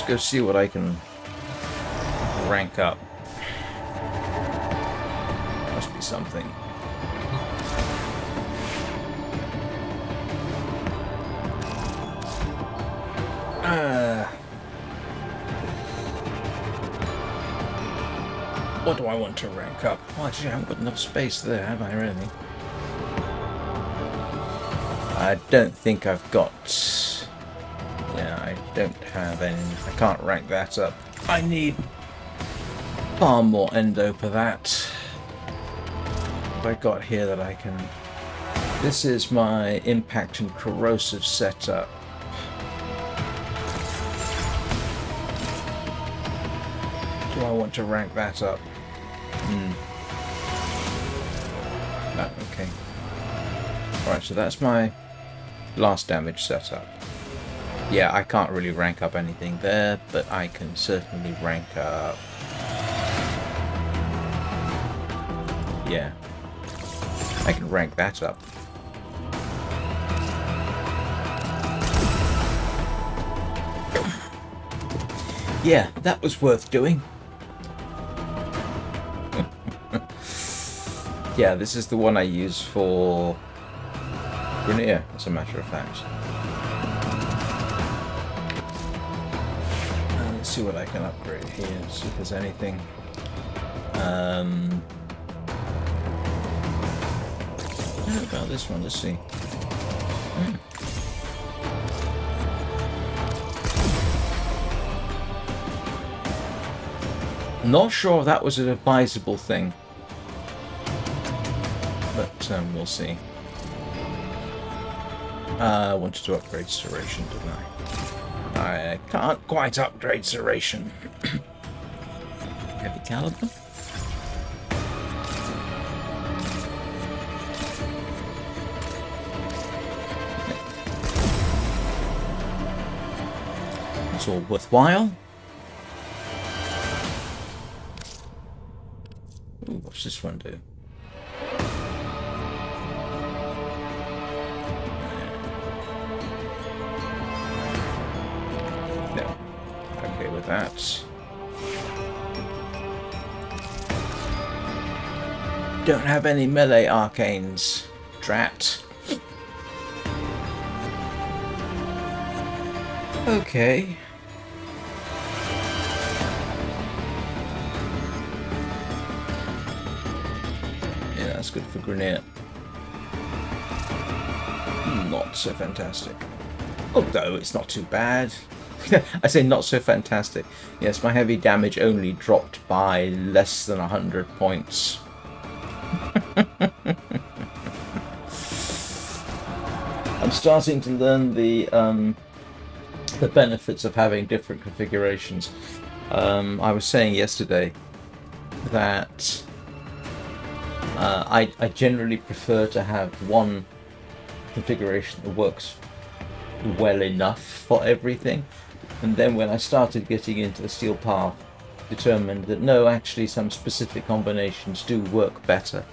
go see what I can rank up. Must be something. What do I want to rank up? Well, actually, I haven't got enough space there, have I, really? I don't think I've got... Yeah, I don't have any... I can't rank that up. I need far more endo for that. What have I got here that I can... This is my impact and corrosive setup. Do I want to rank that up? No, okay. Alright, so that's my blast damage setup. Yeah, I can't really rank up anything there, but I can certainly rank up... Yeah. I can rank that up. Yeah, that was worth doing. Yeah, this is the one I use for Grenier, as a matter of fact. Let's see what I can upgrade here, see if there's anything. What about this one? Let's see. Not sure if that was an advisable thing. But we'll see. I wanted to upgrade Serration, didn't I? I can't quite upgrade Serration. Heavy caliber? It's all worthwhile. Ooh, what's this one do? That. Don't have any melee arcanes. Drat. Okay. Yeah, that's good for Grenier. Not so fantastic. Although it's not too bad. I say not so fantastic. Yes, my heavy damage only dropped by less than 100 points. I'm starting to learn the benefits of having different configurations. I was saying yesterday that I generally prefer to have one configuration that works well enough for everything. And then when I started getting into the Steel Path, determined that no, actually some specific combinations do work better.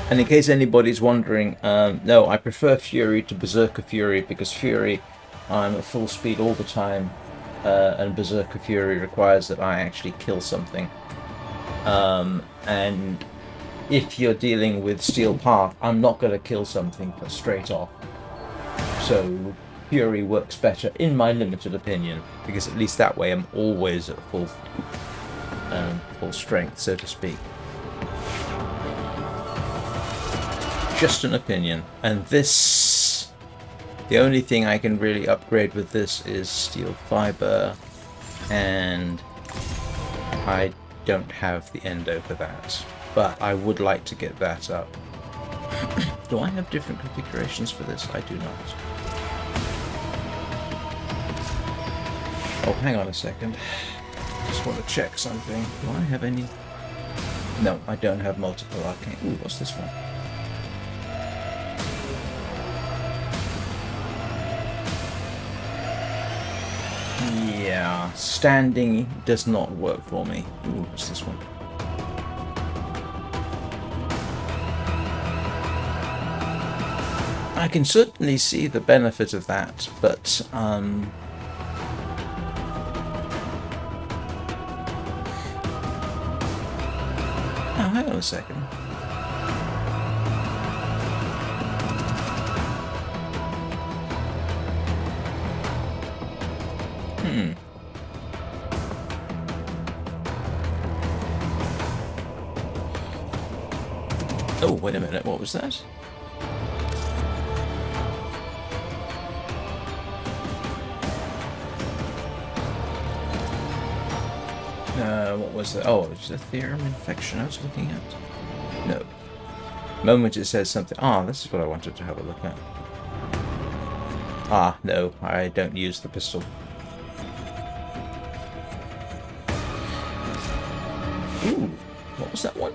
And in case anybody's wondering, no, I prefer Fury to Berserker Fury, because Fury, I'm at full speed all the time, and Berserker Fury requires that I actually kill something. And if you're dealing with Steel Path, I'm not going to kill something straight off. So Fury works better, in my limited opinion, because at least that way I'm always at full strength, so to speak. Just an opinion. And this, the only thing I can really upgrade with this is Steel Fiber, and I don't have the endo for that, but I would like to get that up. Do I have different configurations for this? I do not. Oh, hang on a second. Just want to check something. Do I have any? No, I don't have multiple arcane. Ooh, what's this one? Yeah, standing does not work for me. Ooh, what's this one? I can certainly see the benefit of that, but a second. Oh, wait a minute, what was that? What was that? Oh, it's the theorem infection I was looking at? No. Moment it says something. Ah, this is what I wanted to have a look at. Ah, no, I don't use the pistol. Ooh, what was that one?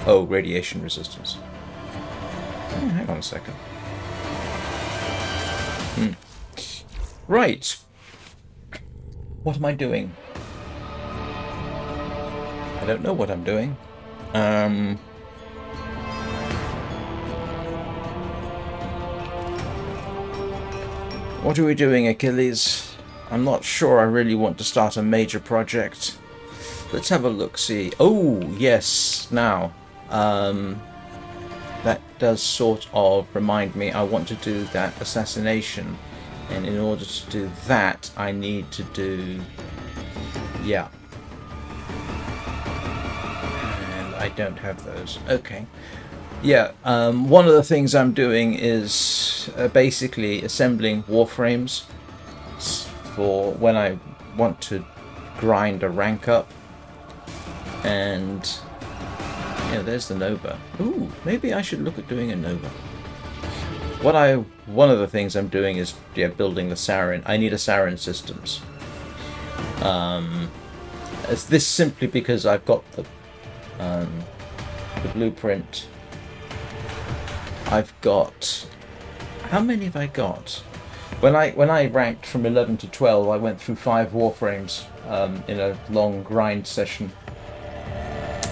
Oh, radiation resistance. Oh, hang on a second. Right. What am I doing? I don't know what I'm doing. What are we doing, Achilles? I'm not sure I really want to start a major project. Let's have a look-see. Oh, yes, now. That does sort of remind me I want to do that assassination. And in order to do that, I need to do... yeah. And I don't have those. Okay. Yeah, one of the things I'm doing is basically assembling Warframes for when I want to grind a rank up. And... yeah, there's the Nova. Ooh, maybe I should look at doing a Nova. One of the things I'm doing is building the Sarin. I need a Sarin systems. Is this simply because I've got the blueprint. I've got, how many have I got? When I ranked from 11 to 12, I went through 5 Warframes in a long grind session,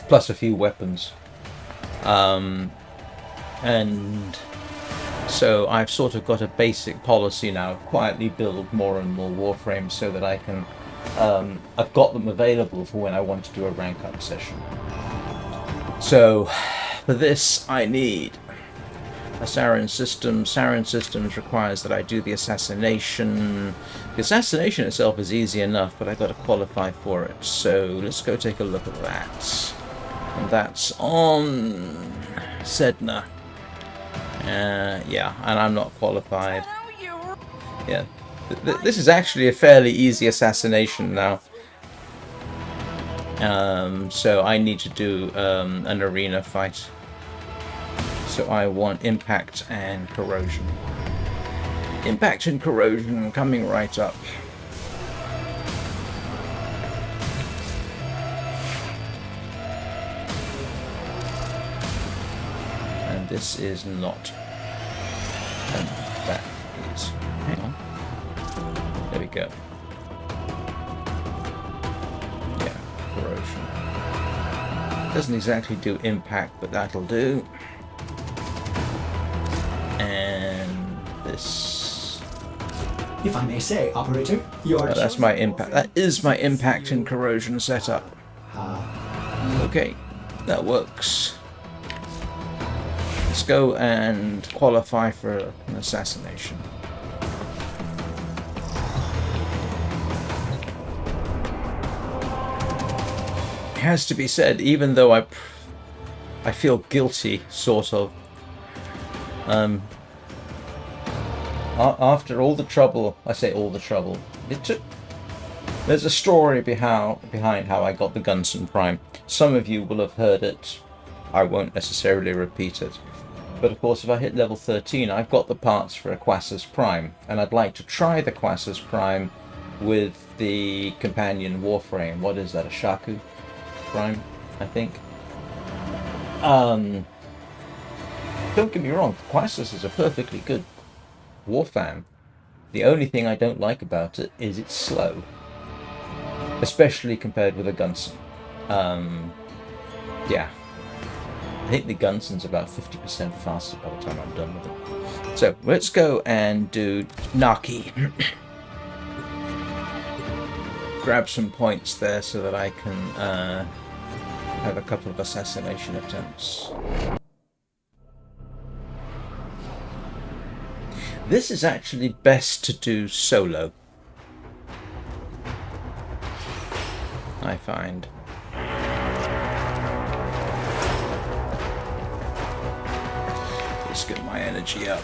plus a few weapons, and so I've sort of got a basic policy now of quietly build more and more Warframes so that I can, I've got them available for when I want to do a rank up session. So for this I need a Sarin system. Sarin systems requires that I do the assassination. The assassination itself is easy enough, but I've got to qualify for it. So let's go take a look at that. And that's on Sedna. Yeah, and I'm not qualified. Yeah, this is actually a fairly easy assassination now. So I need to do an arena fight. So I want impact and corrosion. Impact and corrosion coming right up. And this is not. And that is. Hang on. There we go. Yeah, corrosion. Doesn't exactly do impact, but that'll do. And this. If I may say, operator, your That's my impact. That is my impact and corrosion setup. Okay, that works. Let's go and qualify for an assassination. It has to be said, even though I feel guilty, sort of. After all the trouble, I say all the trouble, there's a story behind how I got the Gunson Prime. Some of you will have heard it. I won't necessarily repeat it. But of course, if I hit level 13, I've got the parts for a Quassus Prime, and I'd like to try the Quassus Prime with the companion Warframe. What is that, a Shaku Prime, I think? Don't get me wrong, Quassus is a perfectly good Warframe. The only thing I don't like about it is it's slow, especially compared with a Gunson. Yeah, I think the Gunson's about 50% faster by the time I'm done with it. So let's go and do Naki. grab some points there so that I can have a couple of assassination attempts. This is actually best to do solo, I find. Let's get my energy up.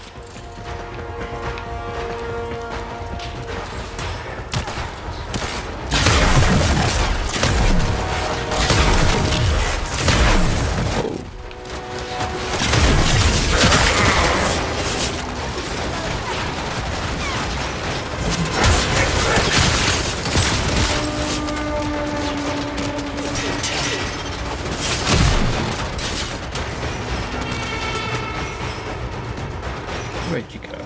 Where'd you go?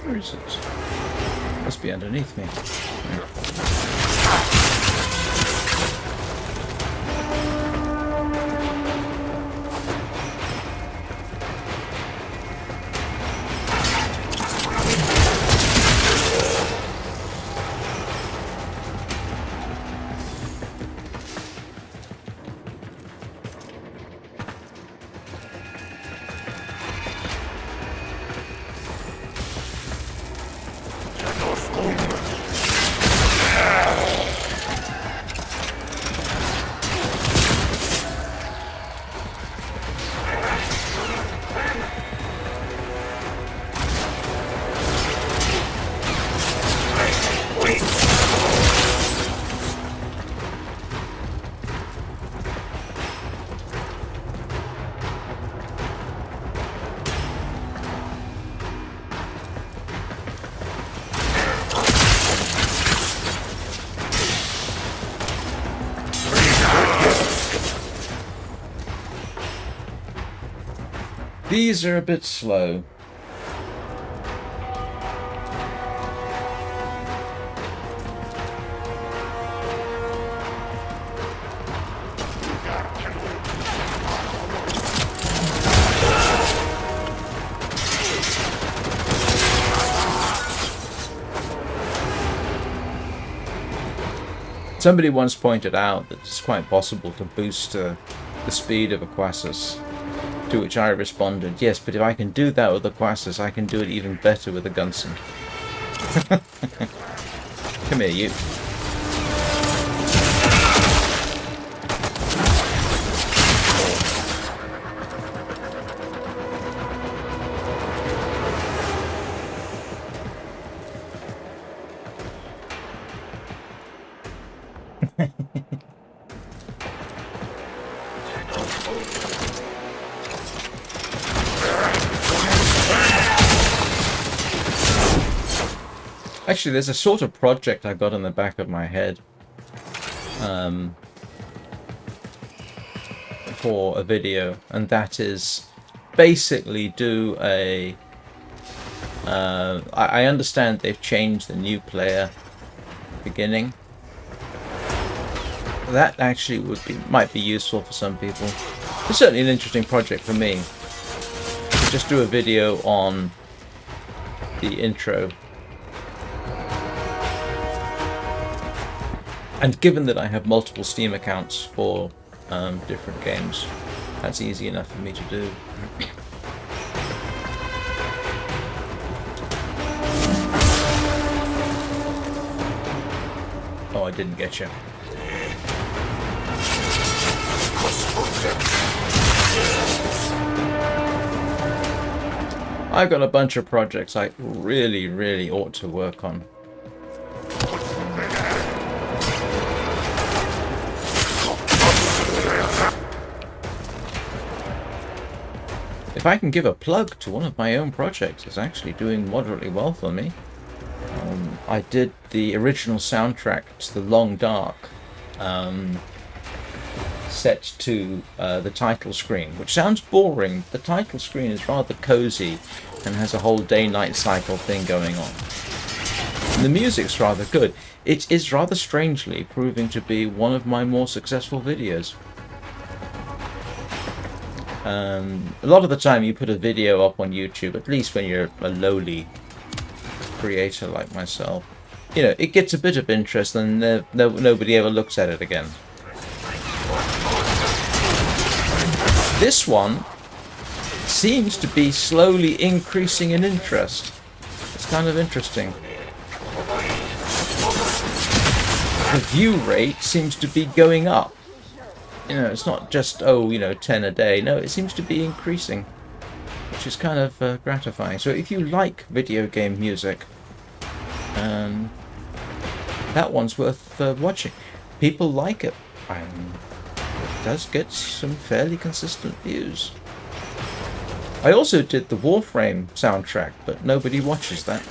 Where is it? Must be underneath me. These are a bit slow. Somebody once pointed out that it's quite possible to boost the speed of a Quassus. To which I responded, yes, but if I can do that with a Quassus, I can do it even better with a Gunson. Come here, you. Actually, there's a sort of project I got in the back of my head for a video, and that is basically do a... I understand they've changed the new player beginning. That actually might be useful for some people. It's certainly an interesting project for me. Just do a video on the intro. And given that I have multiple Steam accounts for different games, that's easy enough for me to do. Oh, I didn't get you. I've got a bunch of projects I really ought to work on. If I can give a plug to one of my own projects, it's actually doing moderately well for me. I did the original soundtrack to The Long Dark, set to the title screen, which sounds boring. The title screen is rather cozy and has a whole day-night cycle thing going on. And the music's rather good. It is rather strangely proving to be one of my more successful videos. A lot of the time you put a video up on YouTube, at least when you're a lowly creator like myself, you know, it gets a bit of interest and nobody ever looks at it again. This one seems to be slowly increasing in interest. It's kind of interesting. The view rate seems to be going up. You know, it's not just, 10 a day. No, it seems to be increasing, which is kind of gratifying. So if you like video game music, that one's worth watching. People like it. It does get some fairly consistent views. I also did the Warframe soundtrack, but nobody watches that.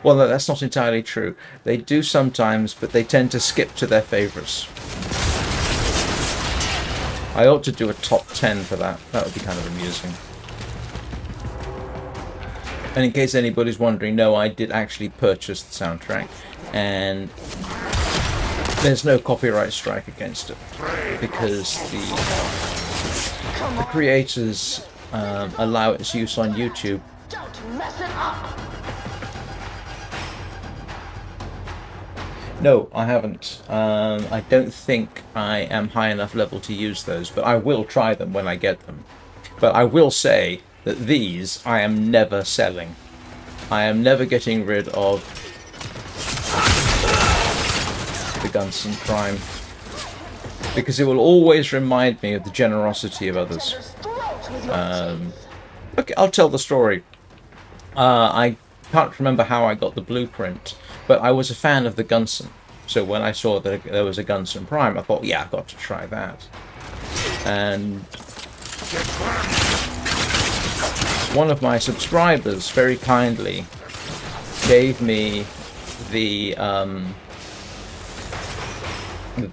Well, no, that's not entirely true. They do sometimes, but they tend to skip to their favourites. I ought to do a top 10 for that. That would be kind of amusing. And in case anybody's wondering, no, I did actually purchase the soundtrack, and there's no copyright strike against it, because the creators allow its use on YouTube. Don't mess it up! No, I haven't. I don't think I am high enough level to use those, but I will try them when I get them. But I will say that these I am never selling. I am never getting rid of the Gunson Prime, because it will always remind me of the generosity of others. Okay, I'll tell the story. I can't remember how I got the blueprint, but I was a fan of the Gunson. So when I saw that there was a Gunson Prime, I thought, yeah, I've got to try that. And one of my subscribers very kindly gave me the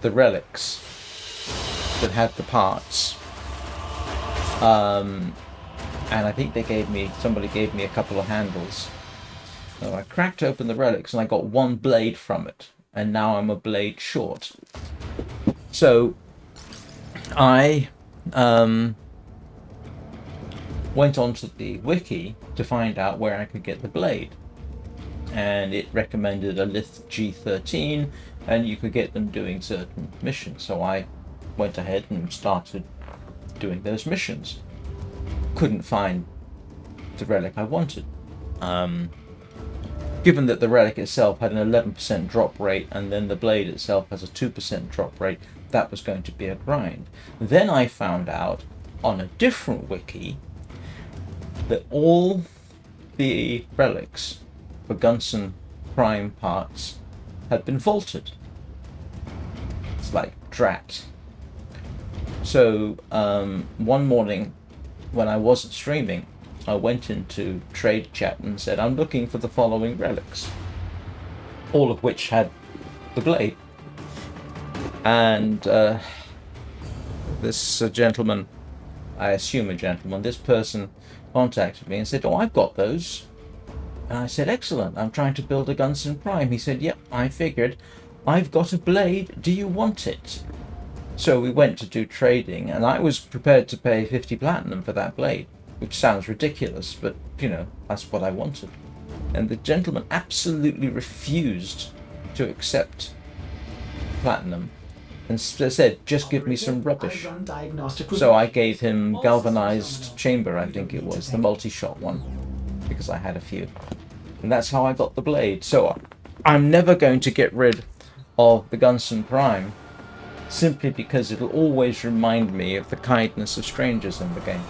relics that had the parts. And I think somebody gave me a couple of handles. So I cracked open the relics and I got one blade from it, and now I'm a blade short. So I went onto the wiki to find out where I could get the blade, and it recommended a Lith G13, and you could get them doing certain missions. So I went ahead and started doing those missions. Couldn't find the relic I wanted. Given that the relic itself had an 11% drop rate and then the blade itself has a 2% drop rate, that was going to be a grind. Then I found out on a different wiki that all the relics for Gunson Prime parts had been vaulted. It's like drat. So one morning when I wasn't streaming, I went into trade chat and said, I'm looking for the following relics, all of which had the blade. And this gentleman, I assume a gentleman, this person contacted me and said, oh, I've got those. And I said, excellent, I'm trying to build a Gunson Prime. He said, yep, I figured. I've got a blade, do you want it? So we went to do trading, and I was prepared to pay 50 platinum for that blade, which sounds ridiculous, but, you know, that's what I wanted. And the gentleman absolutely refused to accept platinum, and said, just give me some rubbish. I run diagnostic So I gave him galvanized chamber, I think it was, the multi-shot one, because I had a few. And that's how I got the blade. So I'm never going to get rid of the Gunson Prime, simply because it'll always remind me of the kindness of strangers in the game.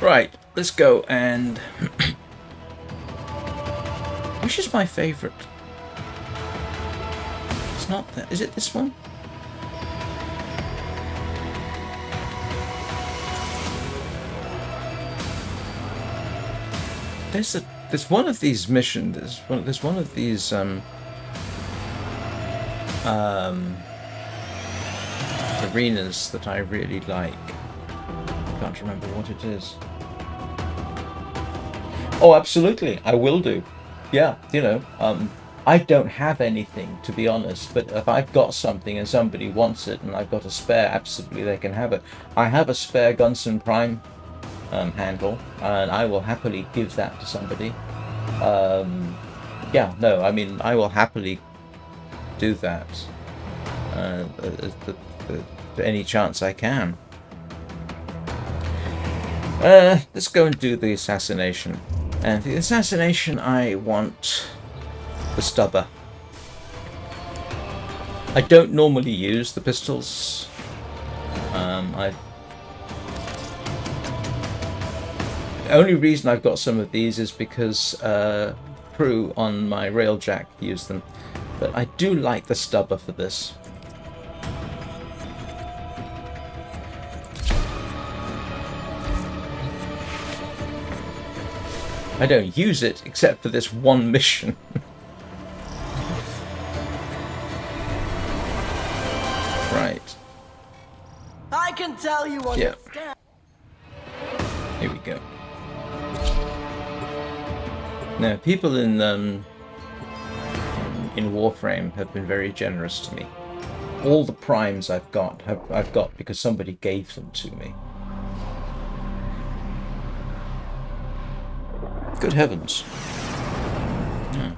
Right, let's go and... Which is my favourite? It's not that. Is it this one? There's one of these missions. There's one of these arenas that I really like. I can't remember what it is. Oh, absolutely, I will do. Yeah, you know, I don't have anything, to be honest, but if I've got something and somebody wants it and I've got a spare, absolutely they can have it. I have a spare Gunson Prime handle, and I will happily give that to somebody. Yeah, no, I mean, I will happily do that any chance I can. Let's go and do the assassination. And for the assassination, I want the stubber. I don't normally use the pistols. The only reason I've got some of these is because Prue on my Railjack used them. But I do like the stubber for this. I don't use it except for this one mission. Right. I can tell you understand. Here we go. Now, people in Warframe have been very generous to me. All the primes I've got because somebody gave them to me. Good heavens.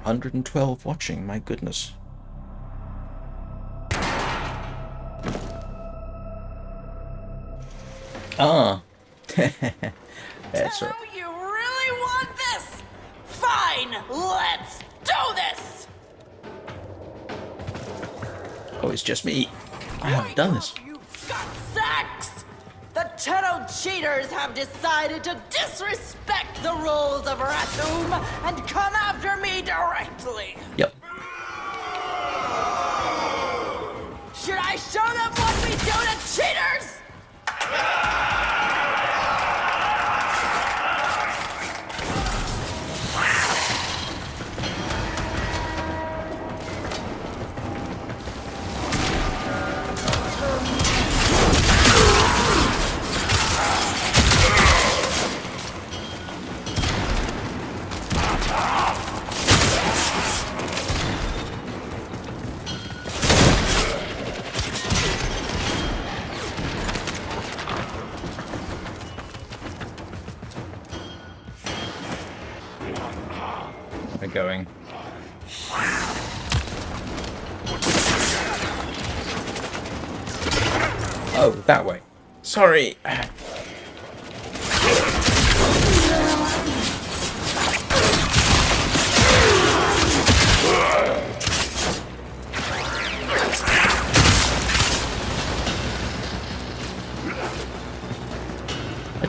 112 watching, my goodness. Ah. That's right. Oh, you really want this? Fine, let's do this! Oh, it's just me. I haven't done this. You got sacks! The Tenno cheaters have decided to disrespect the rules of Ratum and come after me directly. Yep. Should I show them what we do to cheaters? Going. Oh, that way. Sorry. I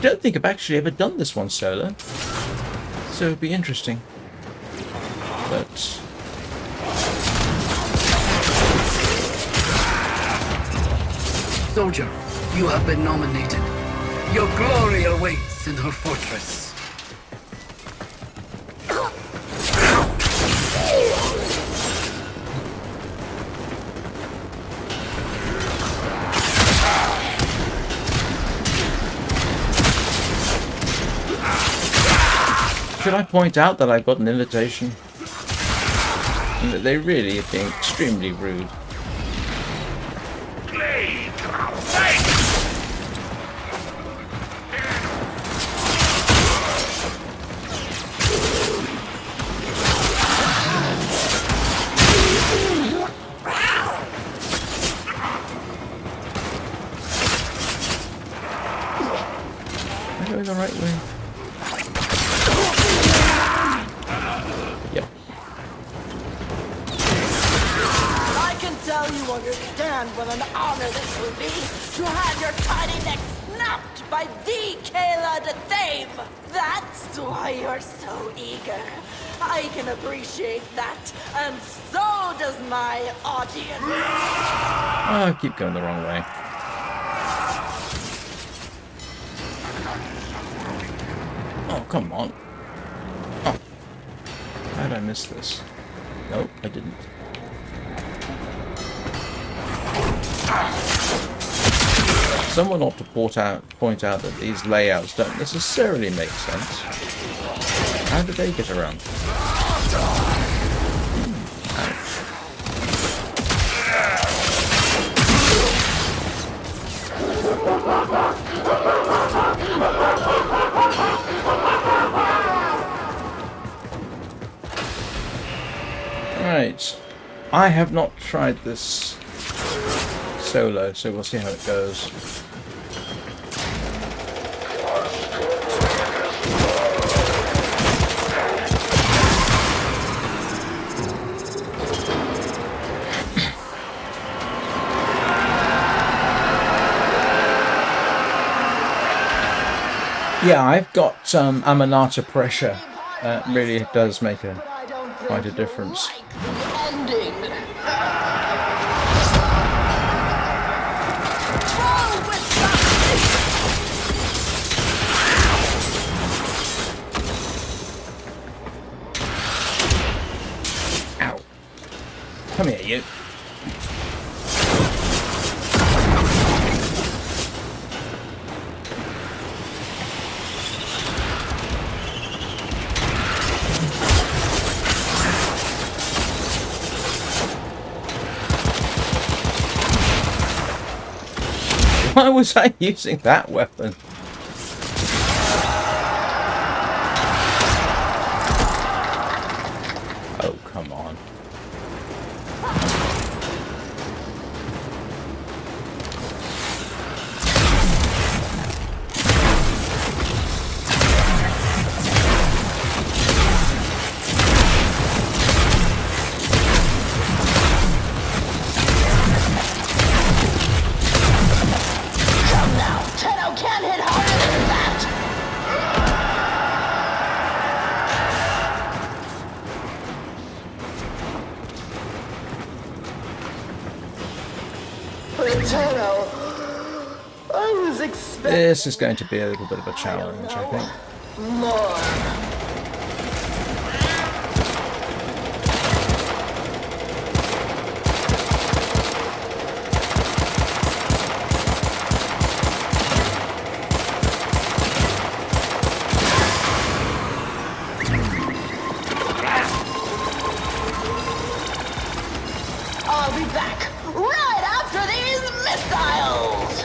don't think I've actually ever done this one solo, so it'd be interesting. But soldier, you have been nominated. Your glory awaits in her fortress. should I point out that I got an invitation? And that they really are being extremely rude. understand what an honor this will be to have your tiny neck snapped by the Kayla de Thame. That's why you're so eager. I can appreciate that, and so does my audience. Oh, I keep going the wrong way. Oh, come on. Oh. How did I miss this? Nope, I didn't. Someone ought to point out that these layouts don't necessarily make sense. How do they get around? Right. I have not tried this solo, so we'll see how it goes. Yeah, I've got Amanata pressure. Really does make quite a difference. Ow. Come here, you. Why was I using that weapon? Oh, come on. This is going to be a little bit of a challenge, I think. I'll be back right after these missiles!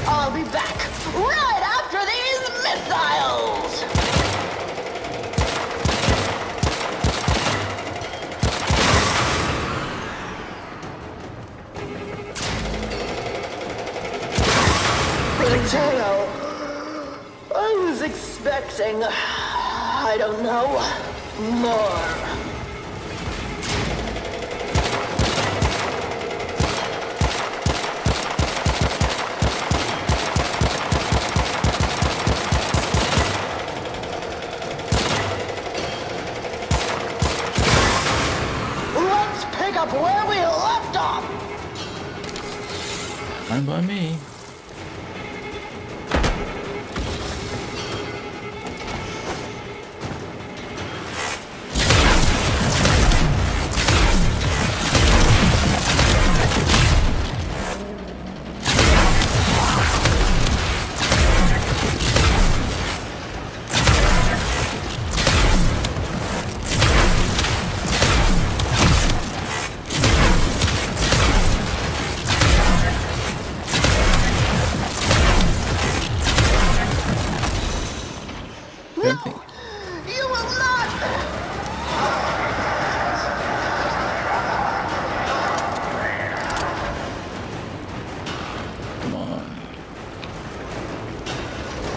I'll be back right after these missiles! Potato, I was expecting, I don't know, more. Let's pick up where we left off. Fine by me.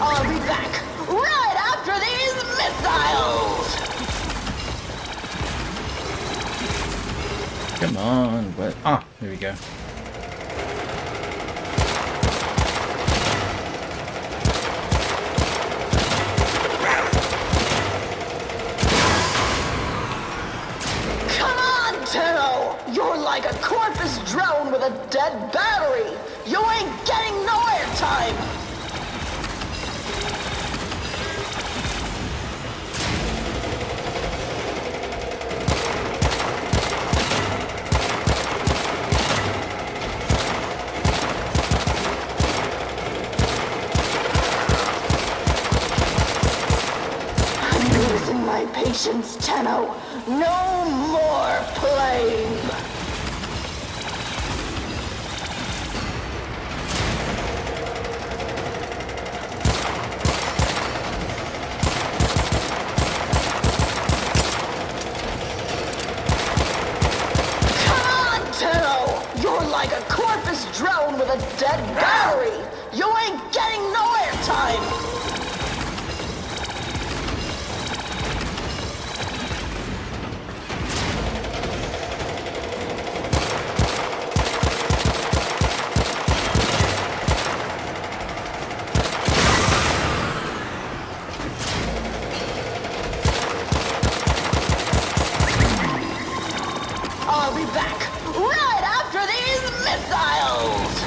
I'll be back right after these missiles! Come on, where? Ah, here we go. Come on, Tenno! You're like a corpus drone with a dead battery! You ain't getting no airtime! Patience, Tenno. No more playing. Come on, Tenno! You're like a corpus drone with a dead battery. You ain't getting no airtime. I'll be back right after these missiles!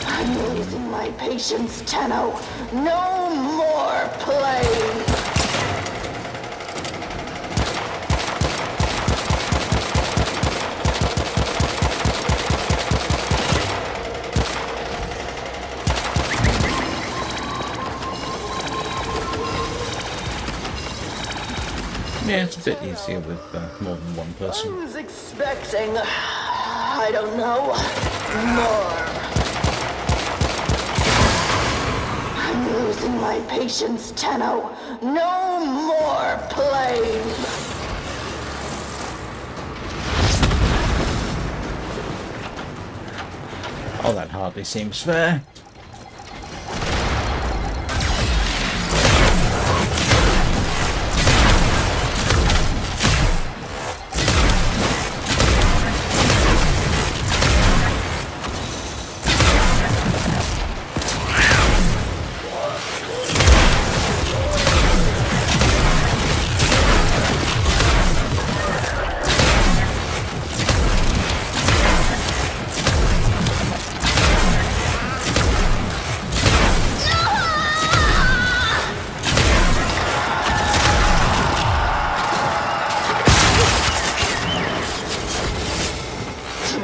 I'm losing my patience, Tenno. No more playing. Yeah, it's a bit easier with more than one person. I was expecting, I don't know, more. I'm losing my patience, Tenno. No more playing. Oh, that hardly seems fair.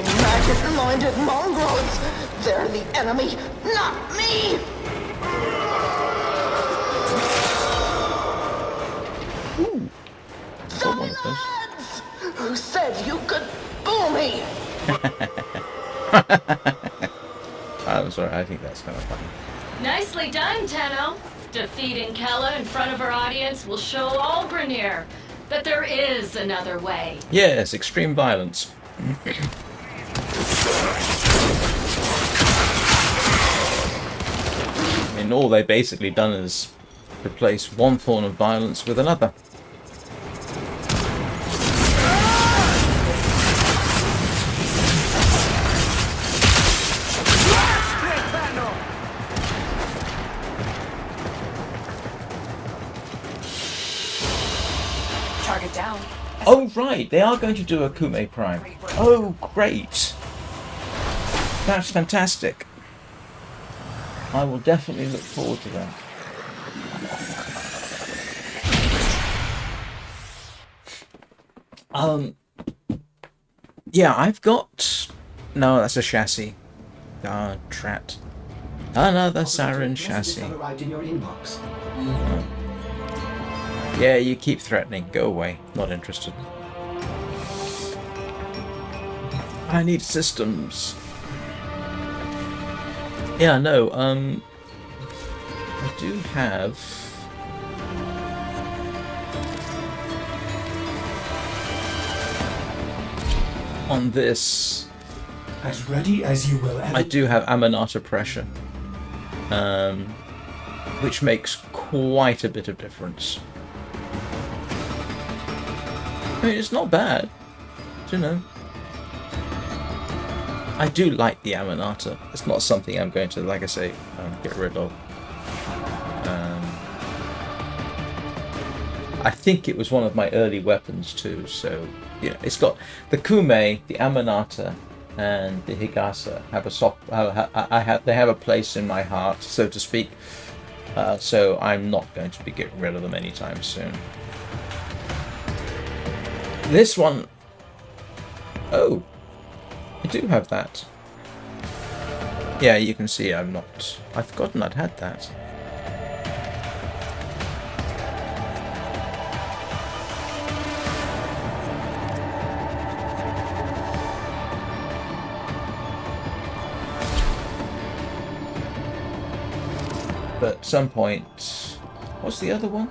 Magic-minded mongrels! They're the enemy, not me! Got one of those. Lads! Who said you could fool me? I'm sorry, I think that's kind of funny. Nicely done, Tenno. Defeating Kella in front of our audience will show all Grenier that there is another way. Yes, extreme violence. I mean, all they've basically done is replace one form of violence with another. Target down. Oh, right, they are going to do a Kume Prime. Oh, great. That's fantastic. I will definitely look forward to that. Yeah, I've got... No, that's a chassis. Ah, drat. Another Siren chassis. Arrived in your inbox. Yeah, you keep threatening. Go away. Not interested. I need systems. Yeah, no, I do have... on this... As ready as you will ever. I do have Amanata pressure. Which makes quite a bit of difference. I mean, it's not bad. You know. I do like the Amanata. It's not something I'm going to, like I say, get rid of. I think it was one of my early weapons too, so yeah, it's got the Kume, the Amanata, and the Higasa have a soft. They have a place in my heart, so to speak. So I'm not going to be getting rid of them anytime soon. This one, oh, I do have that. Yeah, you can see I've forgotten I'd had that. But at some point, what's the other one?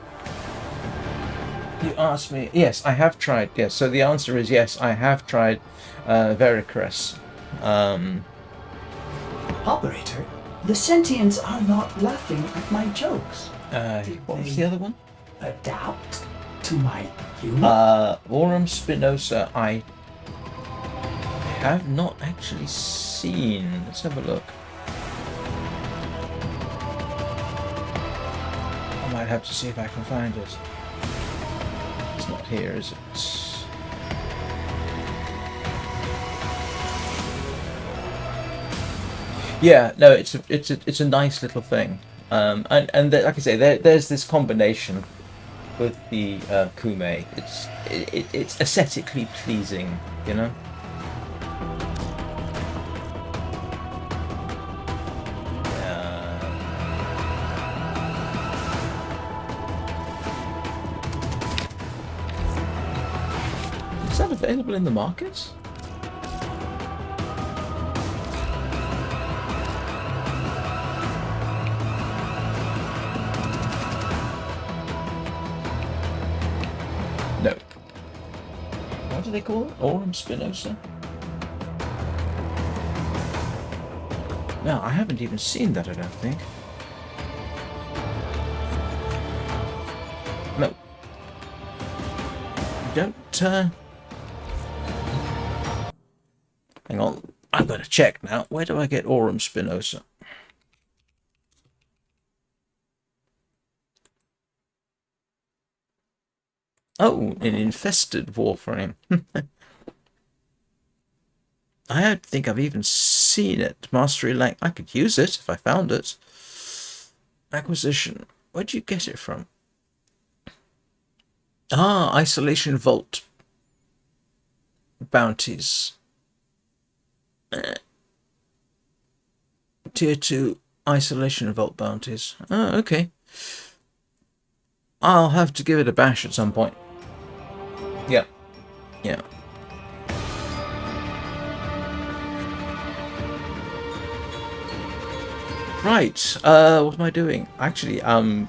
You asked me. Yes, I have tried. Yes, so the answer is yes, I have tried Veracrest. Operator, the sentients are not laughing at my jokes. What was the other one? Adapt to my humor? Aurum Spinosa, I have not actually seen. Let's have a look. I might have to see if I can find it. It's not here, is it? Yeah, no, it's a nice little thing, and like I say, there's this combination with the Kume. It's aesthetically pleasing, you know. Is that available in the market? No. What do they call it? Aurum Spinosa? No, I haven't even seen that, I don't think. No. Don't, hang on. I've got to check now. Where do I get Aurum Spinosa? Oh, an infested Warframe. I don't think I've even seen it. Mastery Lang. I could use it if I found it. Acquisition. Where'd you get it from? Ah, Isolation Vault. Bounties. Tier 2 Isolation Vault bounties. Oh, okay. I'll have to give it a bash at some point. Yeah. Yeah. Right. What am I doing? Actually, I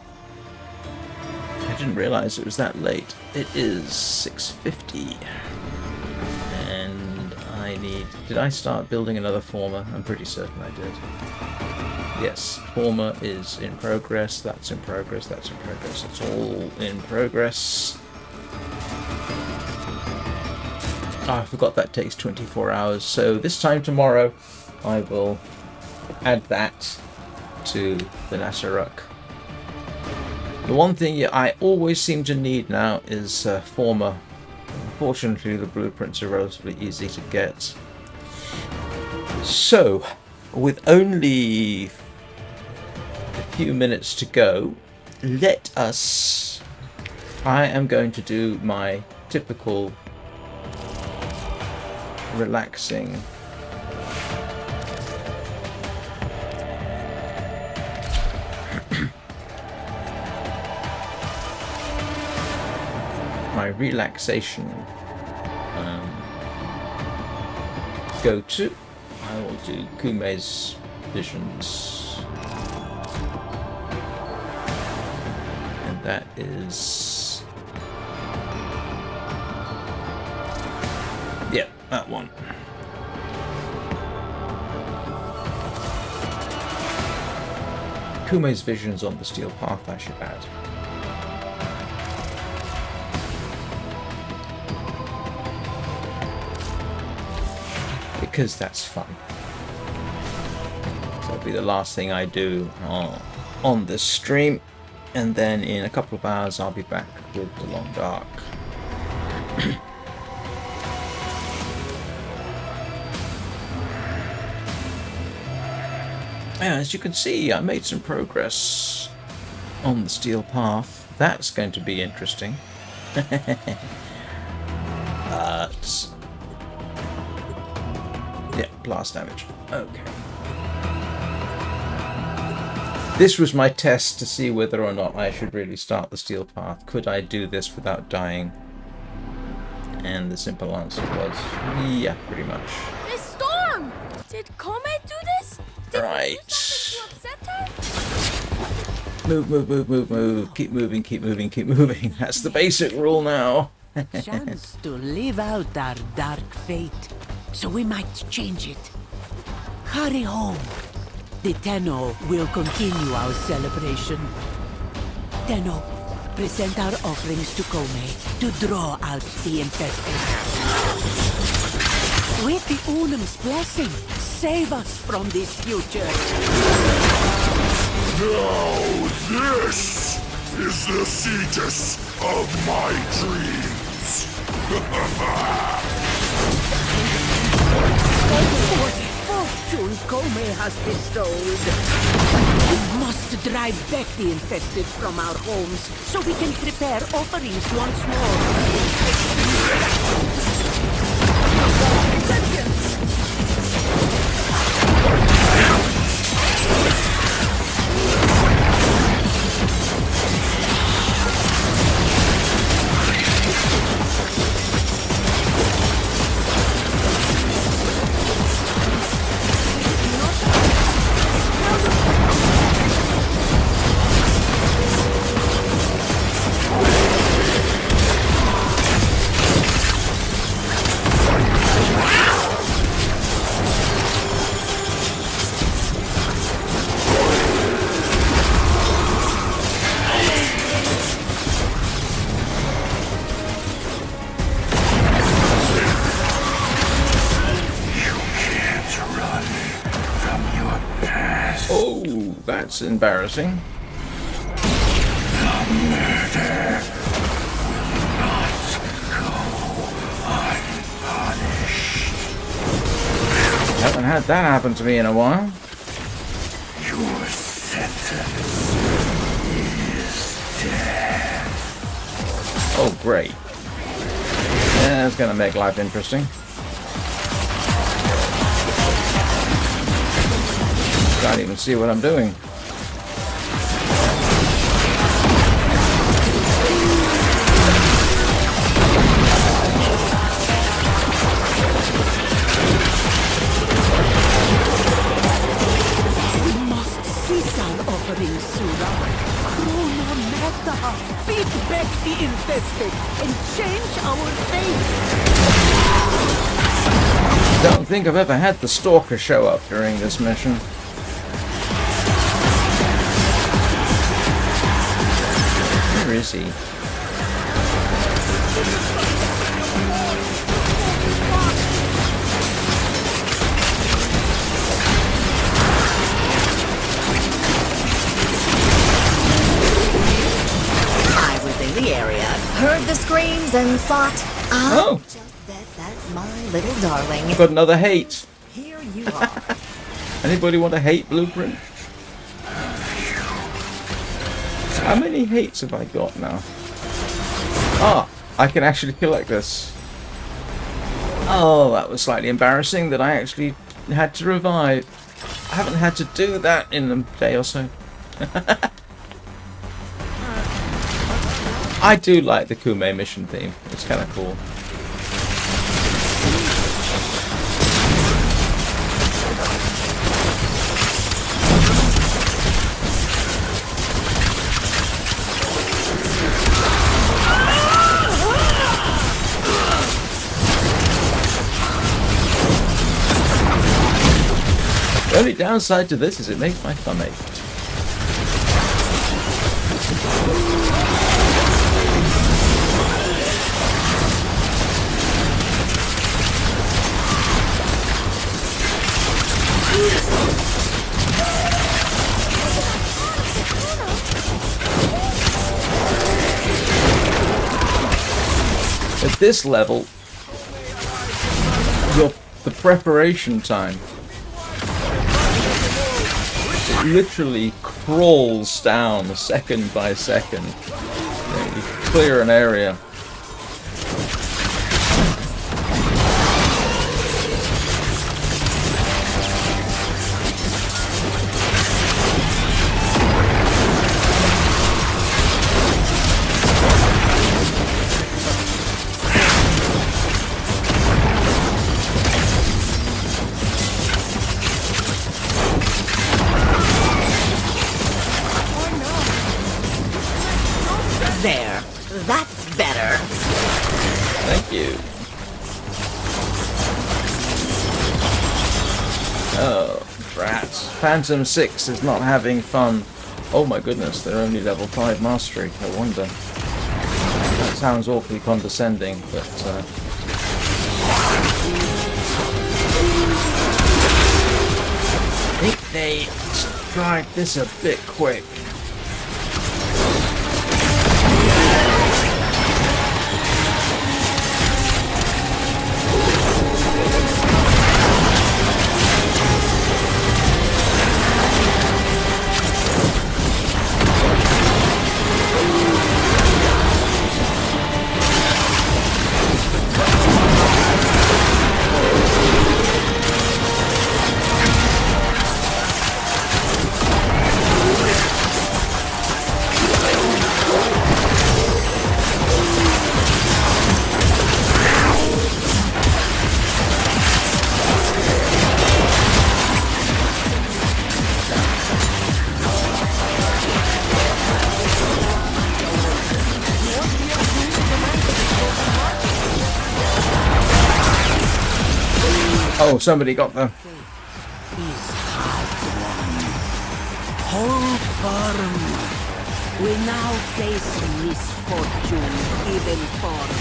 didn't realize it was that late. It is 6:50. And I need... Did I start building another Forma? I'm pretty certain I did. Yes, Forma is in progress, that's in progress, that's in progress, it's all in progress. Oh, I forgot that takes 24 hours, so this time tomorrow I will add that to the Nataruk. The one thing I always seem to need now is Forma. Unfortunately, the blueprints are relatively easy to get. So, with only a few minutes to go, I am going to do my typical relaxing my relaxation go to, I will do Kume's visions. And that is... yeah, that one. Kume's visions on the steel path, I should add. Because that's fun. So that'll be the last thing I do on this stream, and then in a couple of hours I'll be back with the Long Dark. Yeah, as you can see, I made some progress on the steel path. That's going to be interesting. Yeah, blast damage. Okay. This was my test to see whether or not I should really start the steel path. Could I do this without dying? And the simple answer was, yeah, pretty much. The storm! Did Comet do this? Did Right. upset her? Move, move, move, move, move. Keep moving, keep moving, keep moving. That's the basic rule now. Chance to live out our dark fate, so we might change it. Hurry home. The Tenno will continue our celebration. Tenno, present our offerings to Kome to draw out the infested. With the Unum's blessing, save us from this future. Now this is the cetus of my dreams. What fortune Kome has bestowed. We must drive back the infested from our homes so we can prepare offerings once more. That's embarrassing. Haven't had that happen to me in a while. Your sentence is death. Oh, great. Yeah, that's gonna make life interesting. Can't even see what I'm doing. We must cease our offerings, Sura. Chronometa! Beat back the infested and change our fate! Don't think I've ever had the Stalker show up during this mission. Where is he? I was in the area, heard the screams, and thought, Oh! just bet that's my little darling. Got another hate. Here you are. Anybody want a hate blueprint? How many hates have I got now? Ah, I can actually collect this. Oh, that was slightly embarrassing that I actually had to revive. I haven't had to do that in a day or so. I do like the Kume mission theme. It's kind of cool. The only downside to this is it makes my thumb ache. At this level, the preparation time, it literally crawls down second by second. You clear an area. There. That's better. Thank you. Oh, rats. Phantom 6 is not having fun. Oh my goodness, they're only level 5 mastery. I wonder. That sounds awfully condescending, but... I think they tried this a bit quick. Oh, somebody got them. Hold firm. We now face misfortune, even Forma.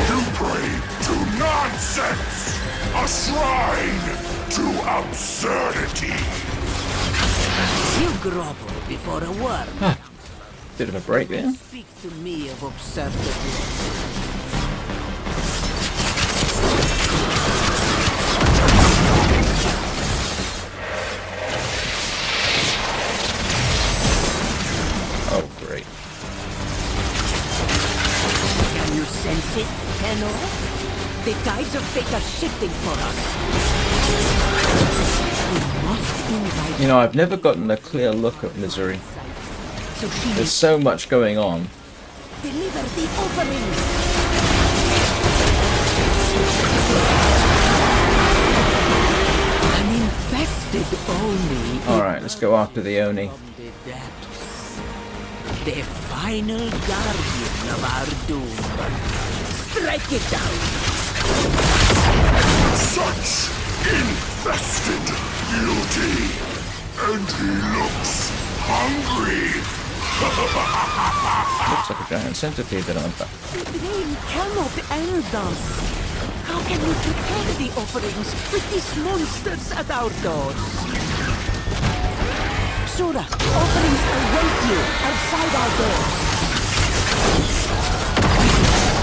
You pray to nonsense! A shrine to absurdity! You grovel before a worm. Bit of a break there. Speak to me of absurdity. Oh, great. Can you sense it, Tenor? The tides of fate are shifting for us. We must invite... You know, I've never gotten a clear look at Misery. So she There's so much going on. deliver the offering. An infested Oni. Alright, let's go after the Oni. From the depths. The final guardian of our doom. Strike it down. Such infested beauty! And he looks hungry! Looks like a giant centipede that I'm back. The dream cannot end us. How can we prepare the offerings with these monsters at our doors? Sura, offerings await you outside our doors.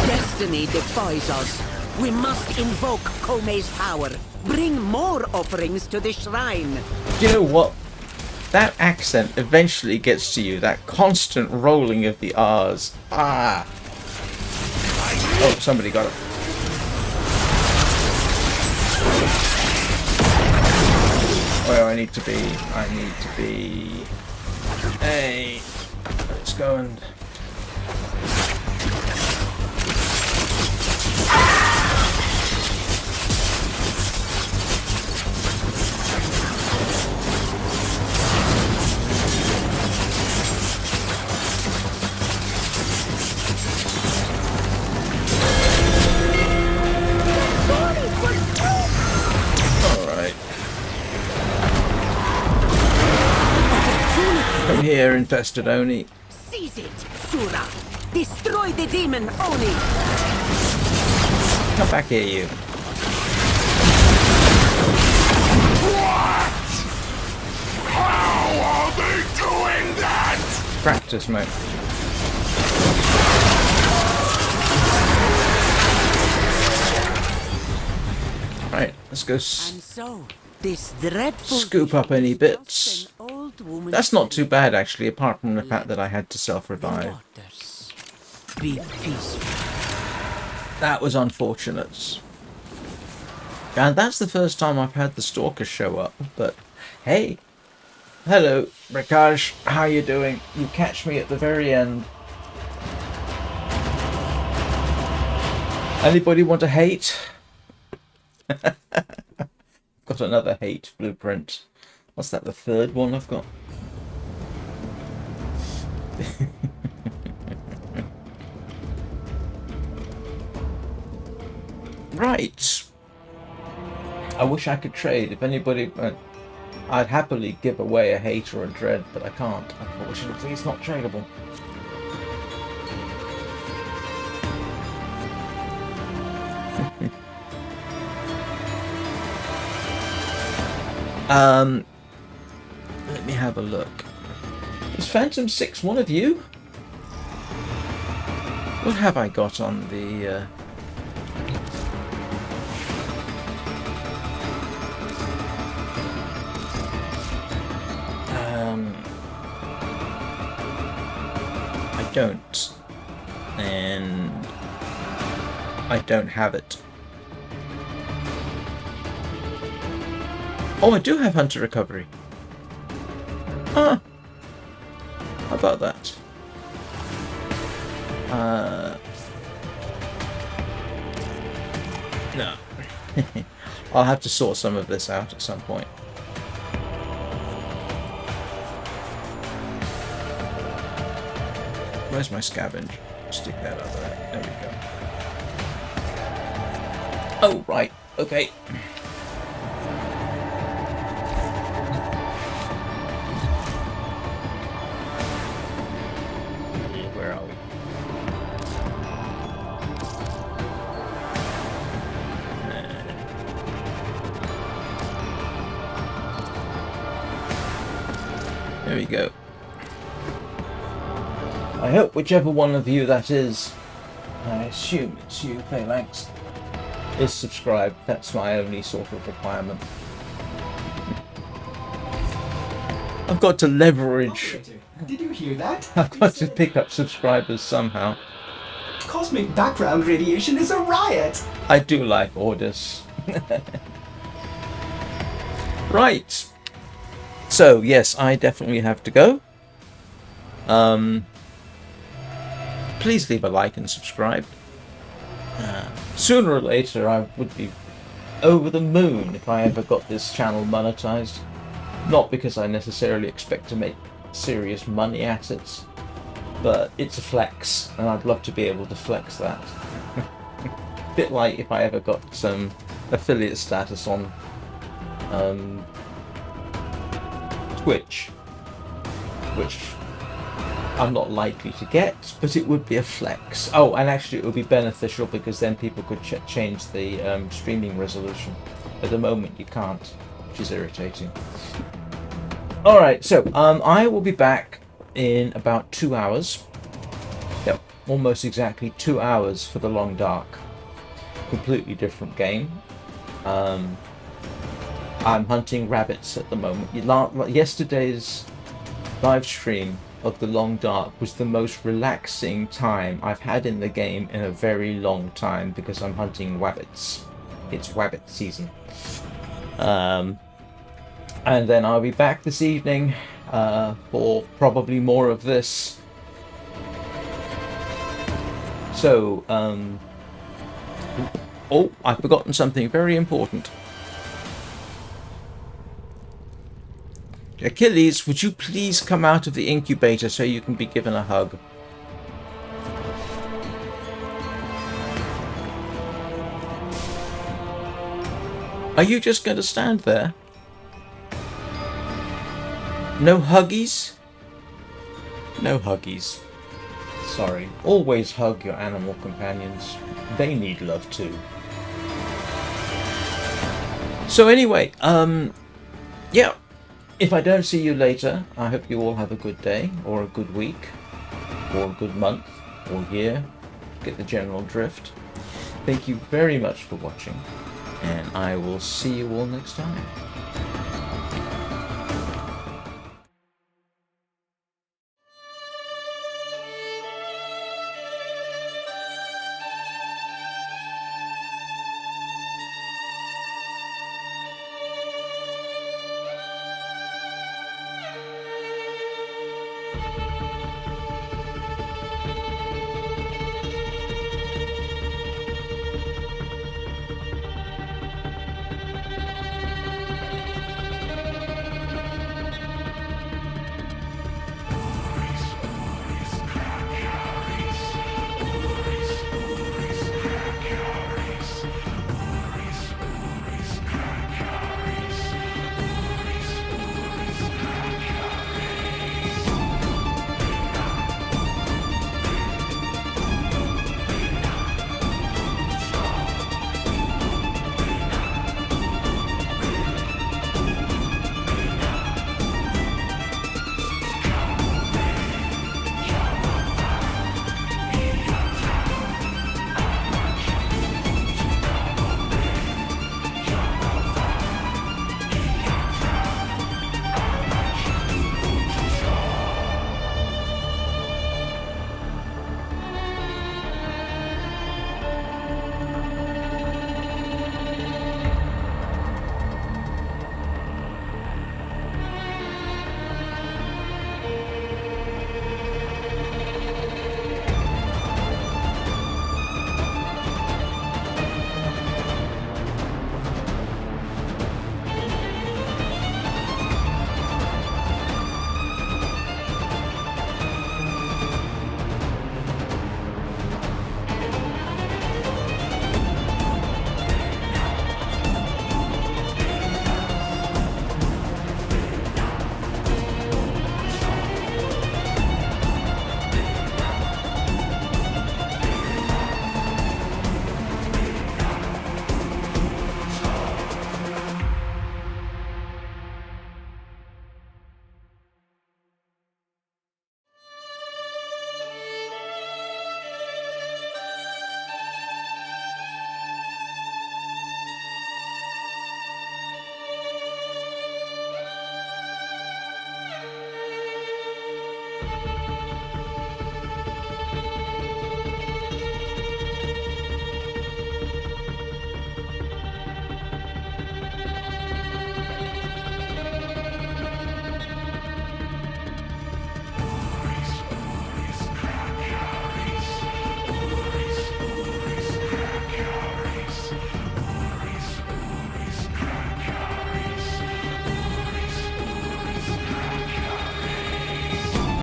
Destiny defies us. We must invoke Kome's power. Bring more offerings to the shrine. Do you know what? That accent eventually gets to you. That constant rolling of the R's. Ah! Oh, somebody got it. where I need to be. I need to be... Hey, let's go and... Come here, infested Oni. Seize it, Sura. Destroy the demon Oni. Come back here, you. What? How are they doing that? Practice, mate. Right, let's go And so, this dreadful scoop up any bits. an old woman That's not too bad, actually, apart from the fact that I had to self-revive. waters. Be peaceful. That was unfortunate. And that's the first time I've had the Stalker show up, but hey. Hello, Rikaj. How you doing? You catch me at the very end. Anybody want to hate? Got another hate blueprint. What's that, the third one I've got? Right. I wish I could trade. If anybody... I'd happily give away a hate or a dread, but I can't. Unfortunately, it's not tradable. Let me have a look. Is Phantom 6 one of you? What have I got on the... I don't. And I don't have it. Oh, I do have Hunter Recovery. Huh. How about that? No. I'll have to sort some of this out at some point. Where's my scavenge? Stick that up there. There we go. Oh, right. Okay. Where are we? There we go. I hope whichever one of you that is, I assume it's you, Phalanx, is subscribed. That's my only sort of requirement. I've got to leverage. Did you hear that? I've got to pick up subscribers somehow. Cosmic background radiation is a riot! I do like orders. Right. So, yes, I definitely have to go. Please leave a like and subscribe. Sooner or later, I would be over the moon if I ever got this channel monetized. Not because I necessarily expect to make serious money at it, but it's a flex, and I'd love to be able to flex that. Bit like if I ever got some affiliate status on Twitch, which I'm not likely to get, but it would be a flex. Oh, and actually it would be beneficial because then people could change the streaming resolution. At the moment you can't, which is irritating. Alright, so I will be back in about 2 hours. Yep, almost exactly 2 hours for the Long Dark. Completely different game. I'm hunting rabbits at the moment. Yesterday's live stream of the Long Dark was the most relaxing time I've had in the game in a very long time because I'm hunting wabbits. It's wabbit season. And then I'll be back this evening for probably more of this. So, oh, I've forgotten something very important. Achilles, would you please come out of the incubator so you can be given a hug? Are you just going to stand there? No huggies? No huggies. Sorry. Always hug your animal companions. They need love too. So anyway, yeah. If I don't see you later, I hope you all have a good day, or a good week, or a good month, or year. Get the general drift. Thank you very much for watching, and I will see you all next time.